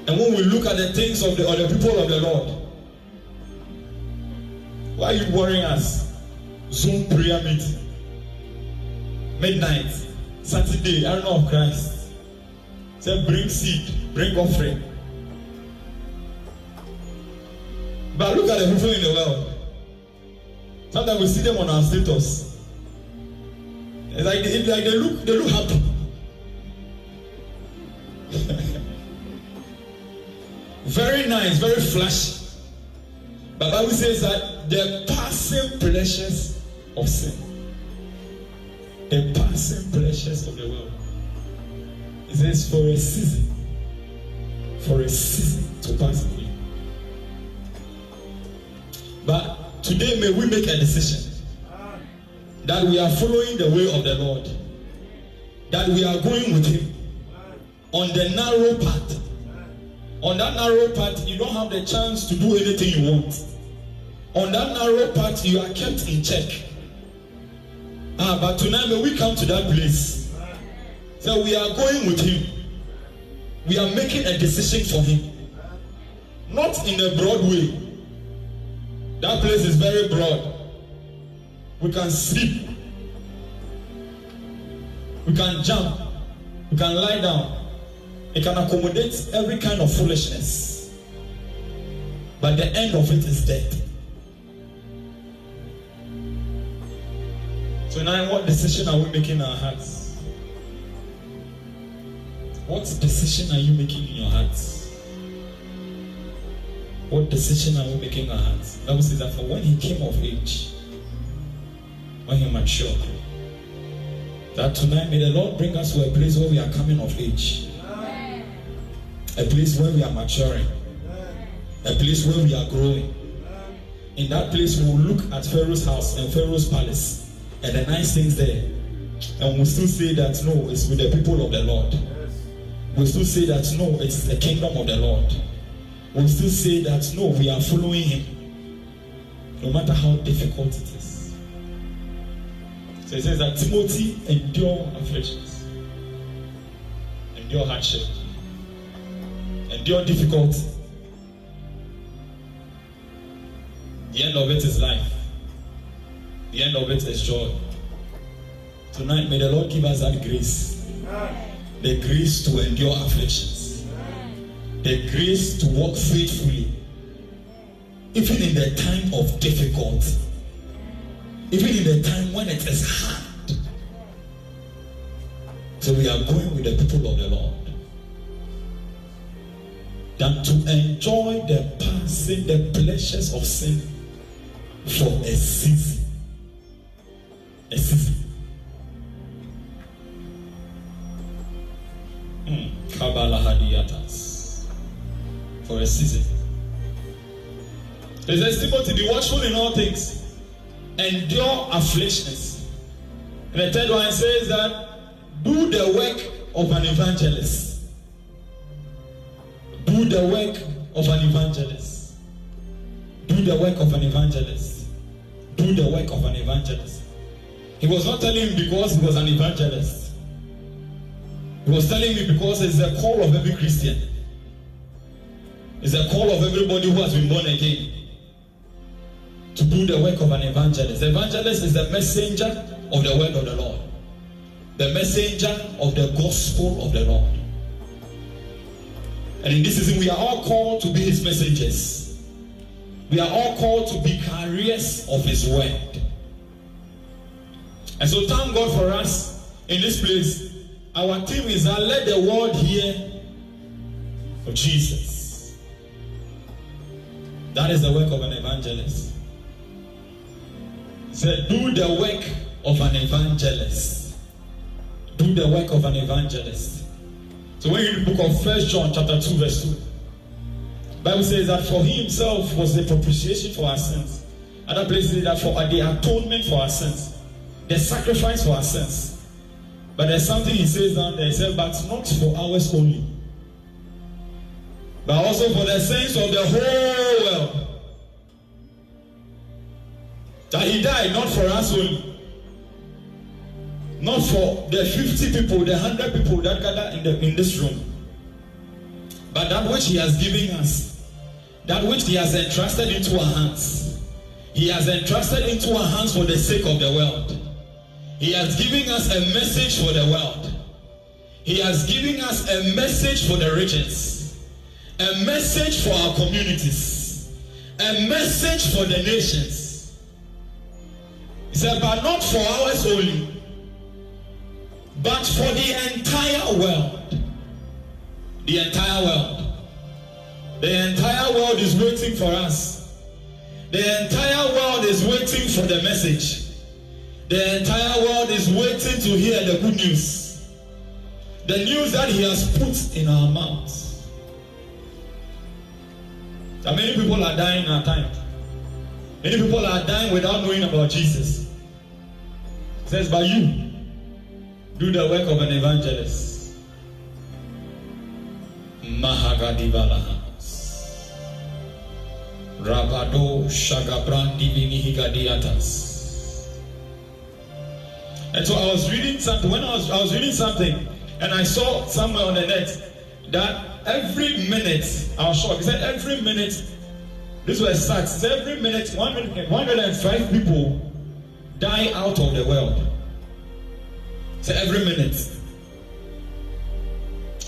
And when we look at the things of the people of the Lord, why are you worrying us? Zoom prayer meeting, midnight, Saturday, I don't know of Christ. Say bring seed, bring offering. But look at the people in the world. Sometimes we see them on our status. It's like they look happy. Very nice, very flashy. But the Bible says that the passing pleasures of sin, the passing pleasures of the world. It says for a season to pass away. But today may we make a decision that we are following the way of the Lord, that we are going with Him on the narrow path. On that narrow path, you don't have the chance to do anything you want. On that narrow path, you are kept in check. But tonight, may we come to that place. So we are going with Him. We are making a decision for Him. Not in a broad way. That place is very broad. We can sleep. We can jump. We can lie down. It can accommodate every kind of foolishness. But the end of it is death. So now, what decision are we making in our hearts? What decision are you making in your hearts? What decision are we making in our hearts? The Bible says that for when he came of age, when he matured, that tonight may the Lord bring us to a place where we are coming of age. A place where we are maturing. A place where we are growing. In that place we will look at Pharaoh's house and Pharaoh's palace and the nice things there, and we'll still say that no, it's with the people of the Lord. We'll still say that no, it's the kingdom of the Lord. We'll still say that no, we are following Him, no matter how difficult it is. So it says that Timothy, endure afflictions, endure hardship, endure difficulty. The end of it is life. The end of it is joy. Tonight, may the Lord give us that grace. The grace to endure afflictions. The grace to walk faithfully. Even in the time of difficulty. Even in the time when it is hard. So we are going with the people of the Lord. Than to enjoy the passing, the pleasures of sin for a season. A season. Kabbalah Hadiyatas. For a season. It says, Timothy, be watchful in all things. Endure afflictions. And the third one says that do the work of an evangelist. Do the work of an evangelist. Do the work of an evangelist. Do the work of an evangelist. He was not telling him because he was an evangelist. He was telling me because it's a call of every Christian. It's a call of everybody who has been born again. To do the work of an evangelist. The evangelist is the messenger of the word of the Lord. the messenger of the gospel of the Lord. And in this season, we are all called to be his messengers. We are all called to be carriers of his word. And so thank God for us in this place. Our theme is that let the world hear of Jesus. That is the work of an evangelist. He said, do the work of an evangelist. Do the work of an evangelist. So when you read the book of 1 John chapter 2 verse 2, the Bible says that for he himself was the propitiation for our sins. Other places say that for the atonement for our sins, the sacrifice for our sins. But there's something he says down there. He said, but not for ours only, but also for the sins of the whole world. That he died not for us only, not for the 50 people, the 100 people that gather in this room, but that which he has given us, that which he has entrusted into our hands. He has entrusted into our hands for the sake of the world. He has given us a message for the world. He has given us a message for the regions, a message for our communities, a message for the nations. He said, but not for ours only, but for the entire world. The entire world. The entire world is waiting for us. The entire world is waiting for the message. The entire world is waiting to hear the good news. The news that he has put in our mouths. That many people are dying in our time. Many people are dying without knowing about Jesus. It says, but you do the work of an evangelist. Mahagadivalahas. Rabado Shagabrandi Vinihigadiatas. And so I was reading something. When I was reading something, and I saw somewhere on the net that every minute, I was shocked. He said every minute, this was stats. Every minute, 105 people die out of the world. So every minute.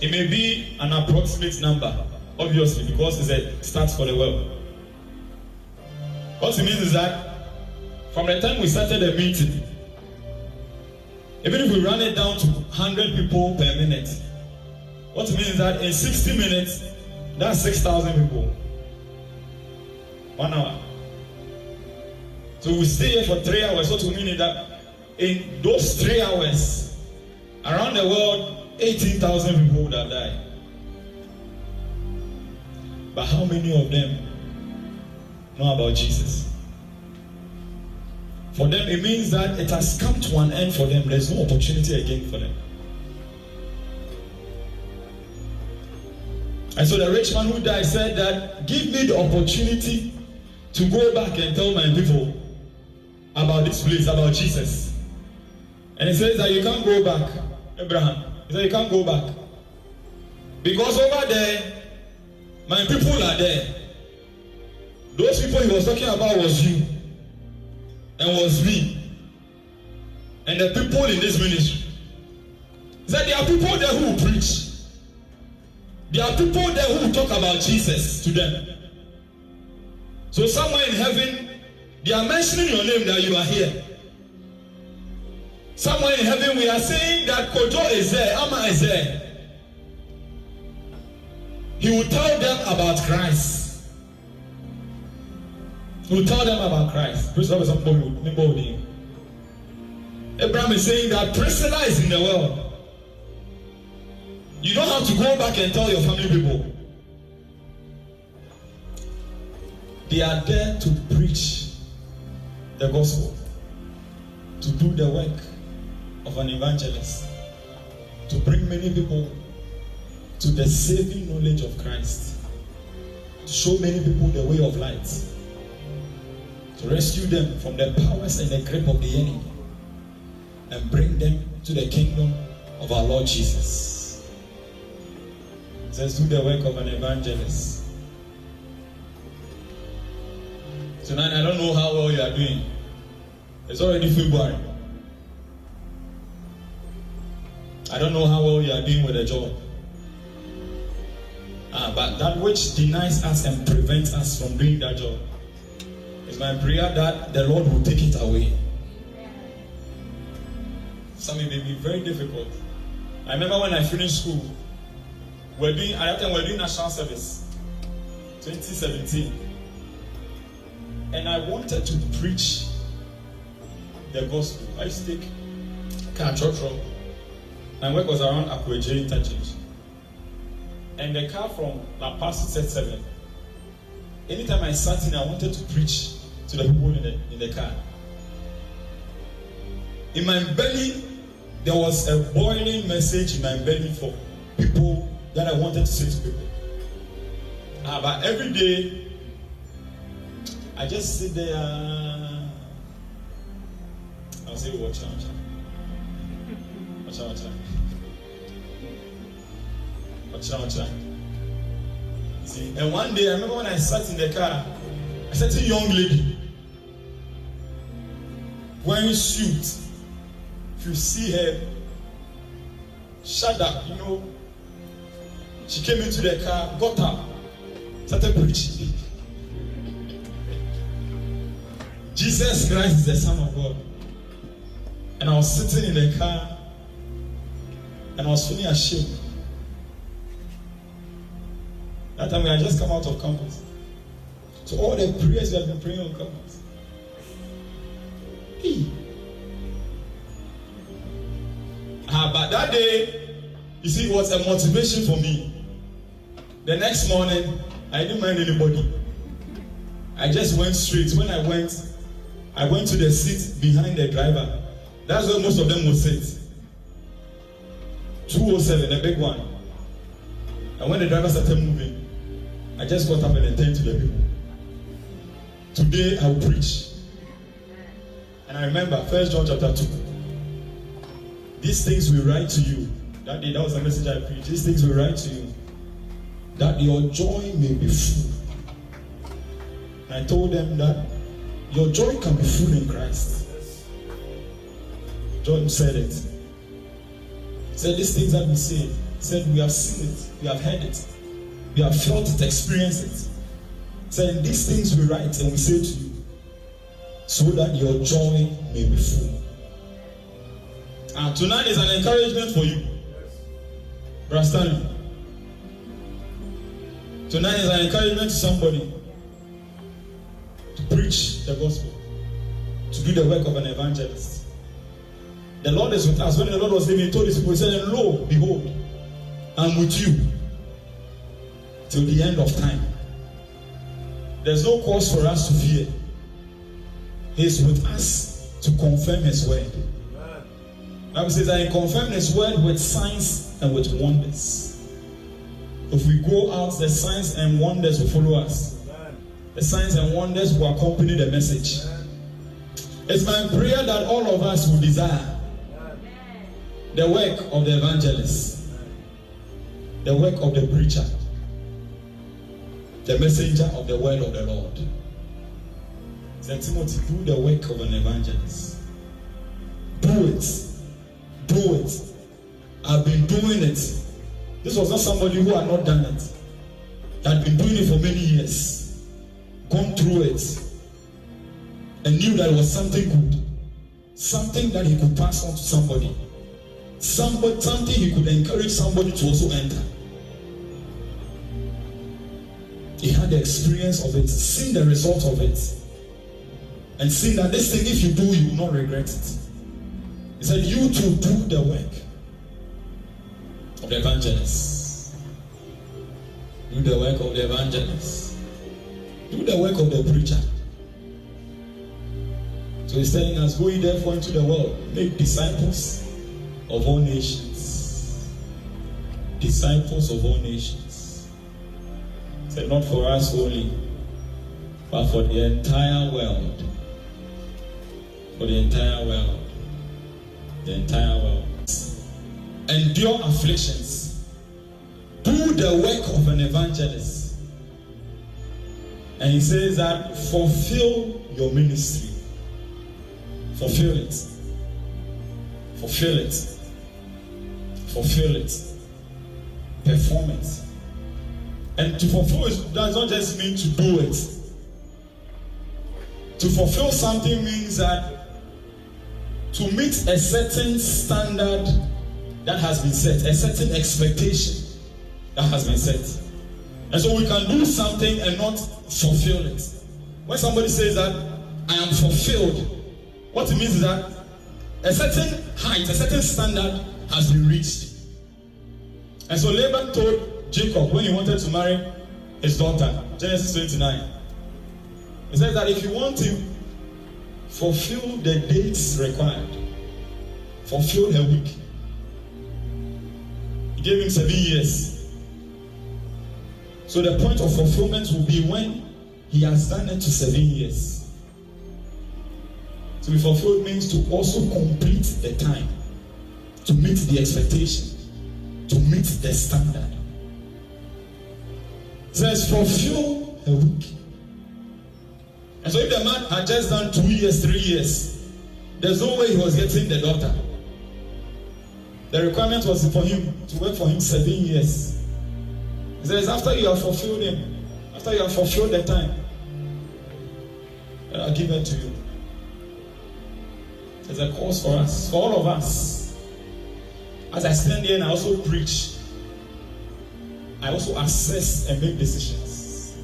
It may be an approximate number, obviously, because it's a stats for the world. What it means is that from the time we started the meeting, even if we run it down to 100 people per minute, what it means is that in 60 minutes, that's 6,000 people. 1 hour. So we stay here for 3 hours. So to mean that in those 3 hours, around the world, 18,000 people would have died. But how many of them know about Jesus? For them, it means that it has come to an end for them. There's no opportunity again for them. And so the rich man who died said that, give me the opportunity to go back and tell my people about this place, about Jesus. And he says that you can't go back, Abraham. He said you can't go back. Because over there, my people are there. Those people he was talking about was you. And was me. And the people in this ministry. He said there are people there who preach. There are people there who talk about Jesus to them. So somewhere in heaven, they are mentioning your name that you are here. Somewhere in heaven, we are saying that Kojo is there, Amma is there. He will tell them about Christ. He will tell them about Christ. Abraham is saying that Priscilla is in the world. You don't have to go back and tell your family people. They are there to preach the gospel, to do the work of an evangelist, to bring many people to the saving knowledge of Christ, to show many people the way of light, to rescue them from the powers and the grip of the enemy, and bring them to the kingdom of our Lord Jesus. It says, do the work of an evangelist. Tonight, I don't know how well you are doing. It's already February. don't know how well you are doing with the job. But that which denies us and prevents us from doing that job, it's my prayer that the Lord will take it away. Some may be very difficult. I remember when I finished school, at that time we were doing national service, 2017. And I wanted to preach the gospel. I used to take car church. My work was around Akweje interchange. And the car from La Paz said 7. Anytime I sat in, I wanted to preach to the people in the car. In my belly, there was a boiling message in my belly for people that I wanted to say to people. But every day, I just sit there. I'll say, watch out. See, and one day I remember when I sat in the car, I said to a young lady wearing suit. If you see her, shut up, She came into the car, got up, started preaching. Jesus Christ is the Son of God. And I was sitting in the car and I was feeling ashamed. That time we had just come out of campus. So all the prayers we had been praying on campus. But that day, you see, it was a motivation for me. The next morning, I didn't mind anybody. I just went straight. When I went to the seat behind the driver. That's where most of them would sit. 207, the big one. And when the driver started moving, I just got up and I turned to the people. Today I will preach. And I remember 1 John chapter 2. These things we write to you. That day, that was the message I preached. These things we write to you, that your joy may be full. And I told them that your joy can be full in Christ. John said it. He said these things that we say. He said we have seen it, we have heard it, we have felt it, experienced it. He said these things we write and we say to you, so that your joy may be full. And tonight is an encouragement for you. Brother Stanley. Tonight is an encouragement to somebody to preach the gospel, to do the work of an evangelist. The Lord is with us. When the Lord was leaving, he told his people, he said, lo, behold, I'm with you till the end of time. There's no cause for us to fear. He is with us to confirm his word. The Bible says that he confirmed his word with signs and with wonders. If we go out, the signs and wonders will follow us. The signs and wonders will accompany the message. It's my prayer that all of us will desire the work of the evangelist, the work of the preacher, the messenger of the word of the Lord. Said Timothy, do the work of an evangelist. Do it. Do it. I've been doing it. This was not somebody who had not done it. He had been doing it for many years. Gone through it. And knew that it was something good. Something that he could pass on to somebody. Something he could encourage somebody to also enter. He had the experience of it, seen the result of it, and seen that this thing, if you do, you will not regret it. He said, you too do the work of the evangelist. Do the work of the evangelist. Do the work of the preacher. So he's telling us, go ye therefore into the world, make disciples of all nations. Disciples of all nations. He said, not for us only, but for the entire world. For the entire world. The entire world. Endure afflictions. Do the work of an evangelist. And he says that fulfill your ministry. Fulfill it. Fulfill it. fulfill it, perform it. And to fulfill it does not just mean to do it. To fulfill something means that to meet a certain standard that has been set, a certain expectation that has been set. And so we can do something and not fulfill it. When somebody says that I am fulfilled, what it means is that a certain height, a certain standard has been reached. And so Laban told Jacob when he wanted to marry his daughter, Genesis 29, he says that if you want to fulfill the dates required, fulfill her week, he gave him 7 years. So the point of fulfillment will be when he has done it to 7 years. To be fulfilled means to also complete the time, to meet the expectation, to meet the standard. It says fulfill a week. And so if the man had just done 2 years, 3 years, there's no way he was getting the daughter. The requirement was for him to work for him 7 years. He says after you have fulfilled him, after you have fulfilled the time, I'll give it to you. There's a cause for us, for all of us. As I stand here and I also preach, I also assess and make decisions.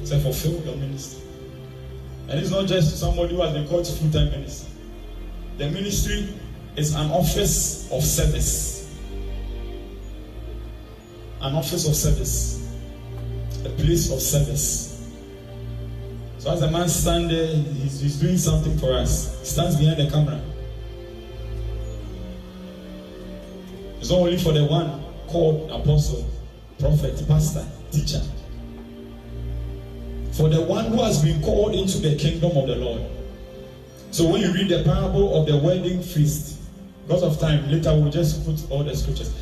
So fulfill your ministry. And it's not just somebody who has been called to full-time ministry. The ministry is an office of service. An office of service. A place of service. So as a man stands there, he's doing something for us. He stands behind the camera. It's not only for the one called apostle, prophet, pastor, teacher. For the one who has been called into the kingdom of the Lord. So when you read the parable of the wedding feast, because of time, later we'll just put all the scriptures.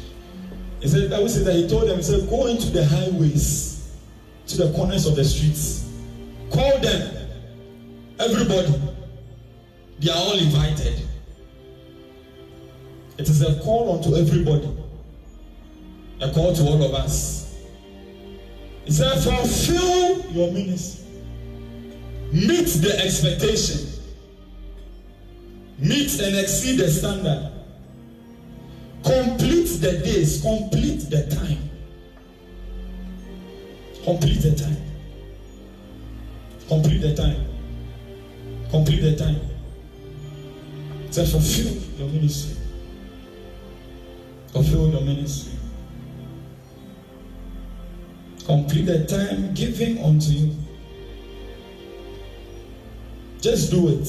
He said, that we say that he told them, he said, go into the highways, to the corners of the streets. Call them, everybody. They are all invited. It is a call unto everybody. A call to all of us. He said, fulfill your ministry. Meet the expectation. Meet and exceed the standard. Complete the days. Complete the time. Complete the time. Complete the time. Complete the time. It said, fulfill your ministry. Fulfill your ministry. Complete the time given unto you. Just do it.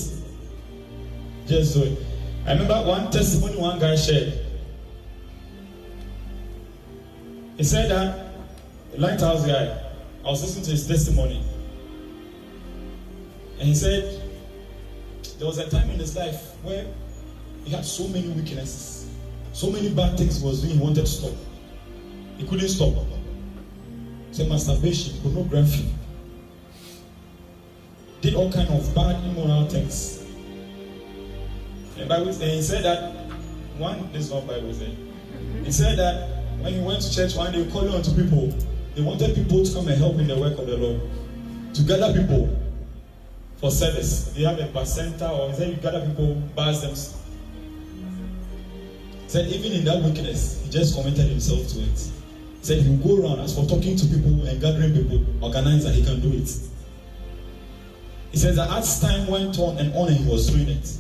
Just do it. I remember one testimony one guy shared. He said that a lighthouse guy, I was listening to his testimony. And he said there was a time in his life where he had so many weaknesses, so many bad things he was doing, he wanted to stop. He couldn't stop. He said masturbation, pornography, did all kind of bad, immoral things. And he said that this is not Bible saying. He said that when he went to church one day, calling on to people, they wanted people to come and help in the work of the Lord, to gather people for service. They have a bus center, or he said you gather people, bars them. He said even in that weakness, he just committed himself to it. He said he will go around, as for talking to people and gathering people, organize that he can do it. He says that as time went on and he was doing it.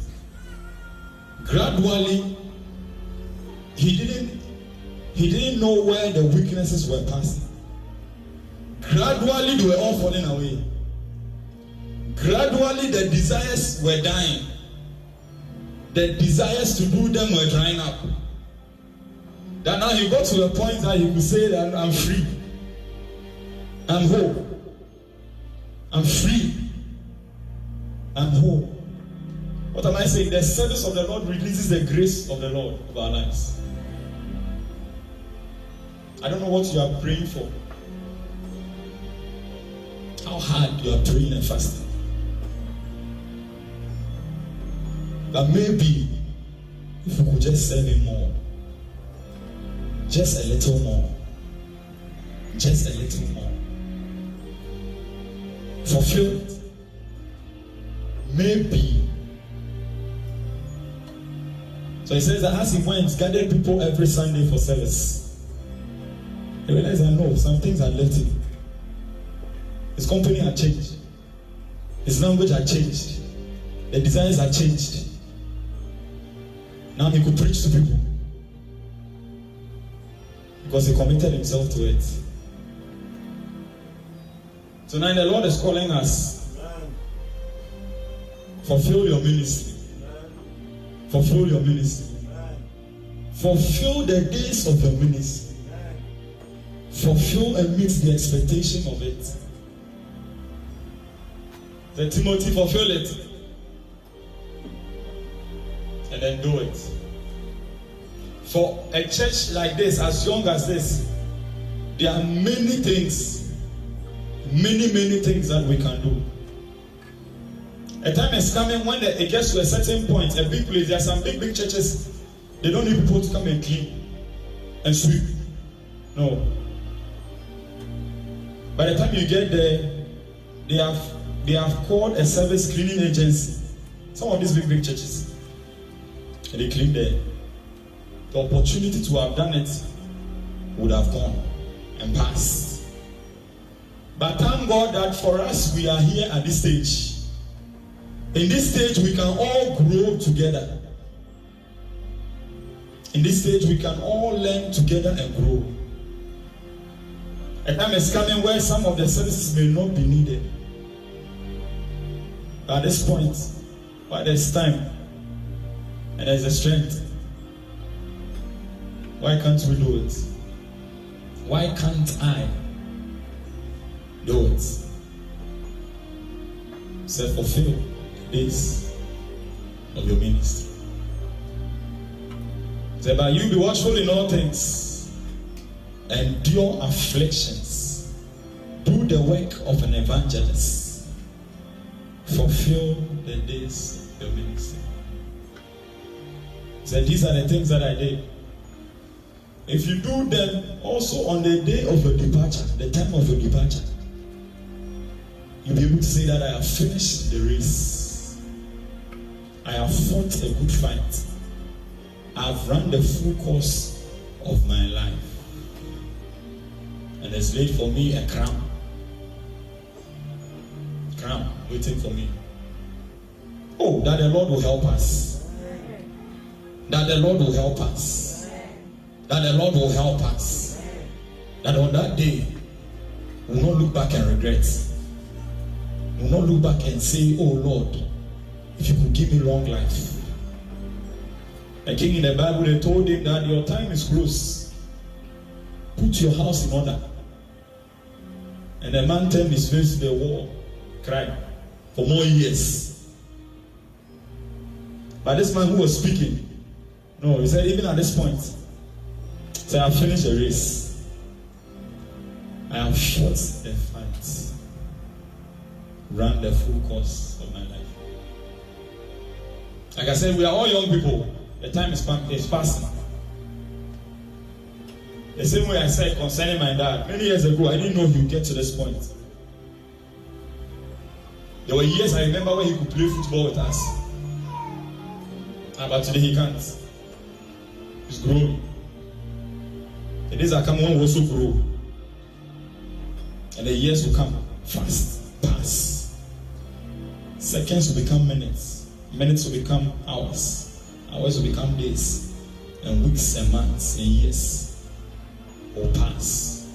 Gradually, he didn't know where the weaknesses were passing. Gradually, they were all falling away. Gradually, the desires were dying. The desires to do them were drying up. That now he got to a point that he could say that I'm free. I'm whole. I'm free. I'm whole. What am I saying? The service of the Lord releases the grace of the Lord of our lives. I don't know what you are praying for. How hard you are praying and fasting. But maybe If we could just serve him more, just a little more, just a little more, fulfill it. Maybe. So he says that as he went, gathered people every Sunday for service. He realized that no, some things had left him. His company had changed. His language had changed. The desires had changed. Now he could preach to people because he committed himself to it. So now the Lord is calling us. Fulfill your ministry. Fulfill your ministry. Fulfill the days of your ministry. Fulfill and meet the expectation of it. The Timothy, fulfill it. And then do it. For a church like this, as young as this, there are many things, many things that we can do. A time is coming when it gets to a certain point, a big place. There are some big churches. They don't need people to come and clean and sweep. No. By the time you get there, they have called a service cleaning agency. Some of these big churches, and they clean there. The opportunity to have done it would have gone and passed. But thank God that for us, we are here at this stage. In this stage, we can all grow together. In this stage, we can all learn together and grow. A time is coming where some of the services may not be needed. But at this point, while there's time and there's a strength, why can't we do it? Why can't I do it? Say, fulfill days of your ministry. Say, but you be watchful in all things, endure afflictions, do the work of an evangelist, fulfill the days of your ministry. Say, these are the things that I did. If you do them also on the day of your departure, the time of your departure, you'll be able to say that I have finished the race. I have fought a good fight. I have run the full course of my life. And there's laid for me a crown. Crown waiting for me. Oh, that the Lord will help us. That the Lord will help us. That the Lord will help us. That on that day, we will not look back and regret. We will not look back and say, oh Lord, if you could give me long life. A king in the Bible, they told him that your time is close. Put your house in order. And the man turned his face to the wall, cried for more years. But this man who was speaking, no, he said, even at this point, say, I have finished the race. I have fought the fight. Ran the full course of my life. Like I said, we are all young people. The time is passing. The same way I said concerning my dad, many years ago, I didn't know he would get to this point. There were years I remember when he could play football with us. But today he can't. He's growing. The days are coming when we also grow. And the years will come fast, pass. Seconds will become minutes. Minutes will become hours. Hours will become days. And weeks and months and years will pass.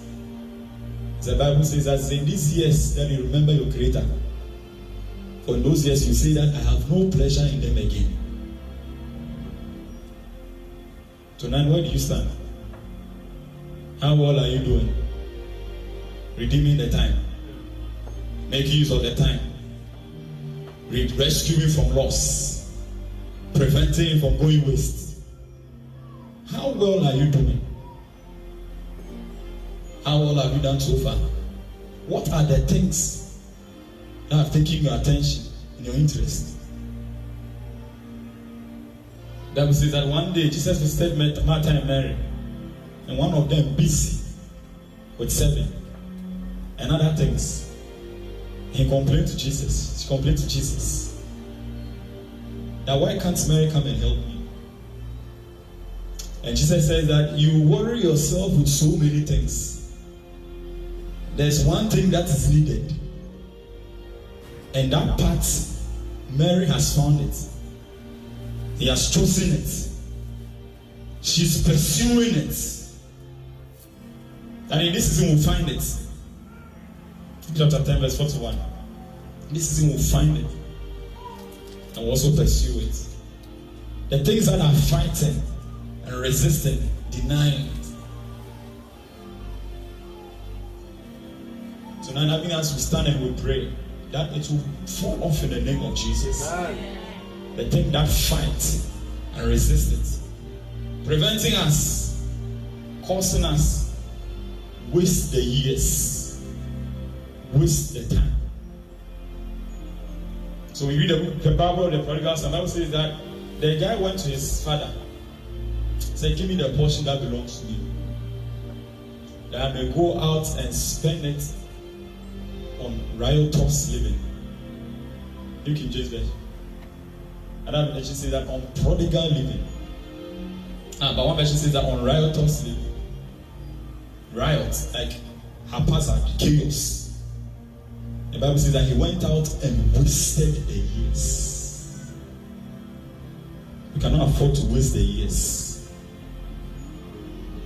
The Bible says that in these years, then you remember your Creator. For in those years, you say that I have no pleasure in them again. Tonight, where do you stand? How well are you doing? Redeeming the time. Making use of the time. Rescuing from loss. Preventing it from going waste. How well are you doing? How well have you done so far? What are the things that have taken your attention and your interest? Bible says that one day Jesus visited Martha and Mary, and one of them busy with serving and other things. He complained to Jesus. She complained to Jesus. Now why can't Mary come and help me? And Jesus says that you worry yourself with so many things. There's one thing that is needed. And that part, Mary has found it. He has chosen it. She's pursuing it. And in this season we'll find it. Chapter 10 verse 41. This season we'll find it. And we'll also pursue it. The things that are fighting and resisting, denying it. So now having us we stand and we pray that it will fall off in the name of Jesus. The thing that fights and resists it, preventing us, causing us waste the years, waste the time. So we read the Bible of the prodigal son. The Bible says that the guy went to his father, said, "Give me the portion that belongs to me, that I may go out and spend it on riotous living." You can just version. Another version says that on prodigal living. But one version says that on riotous living. Riot, like haphazard, chaos. The Bible says that he went out and wasted the years. We cannot afford to waste the years.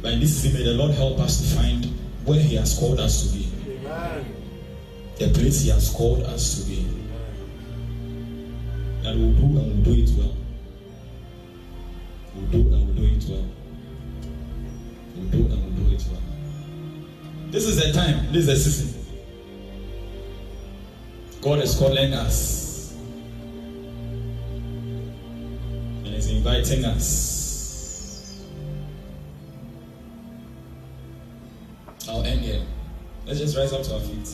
But in this season, may the Lord help us to find where He has called us to be. Amen. The place He has called us to be. That we'll do and we'll do it well. We'll do and we'll do it well. We'll do and we'll do it well. This is the time. This is the season. God is calling us. And He's inviting us. I'll end here. Let's just rise up to our feet.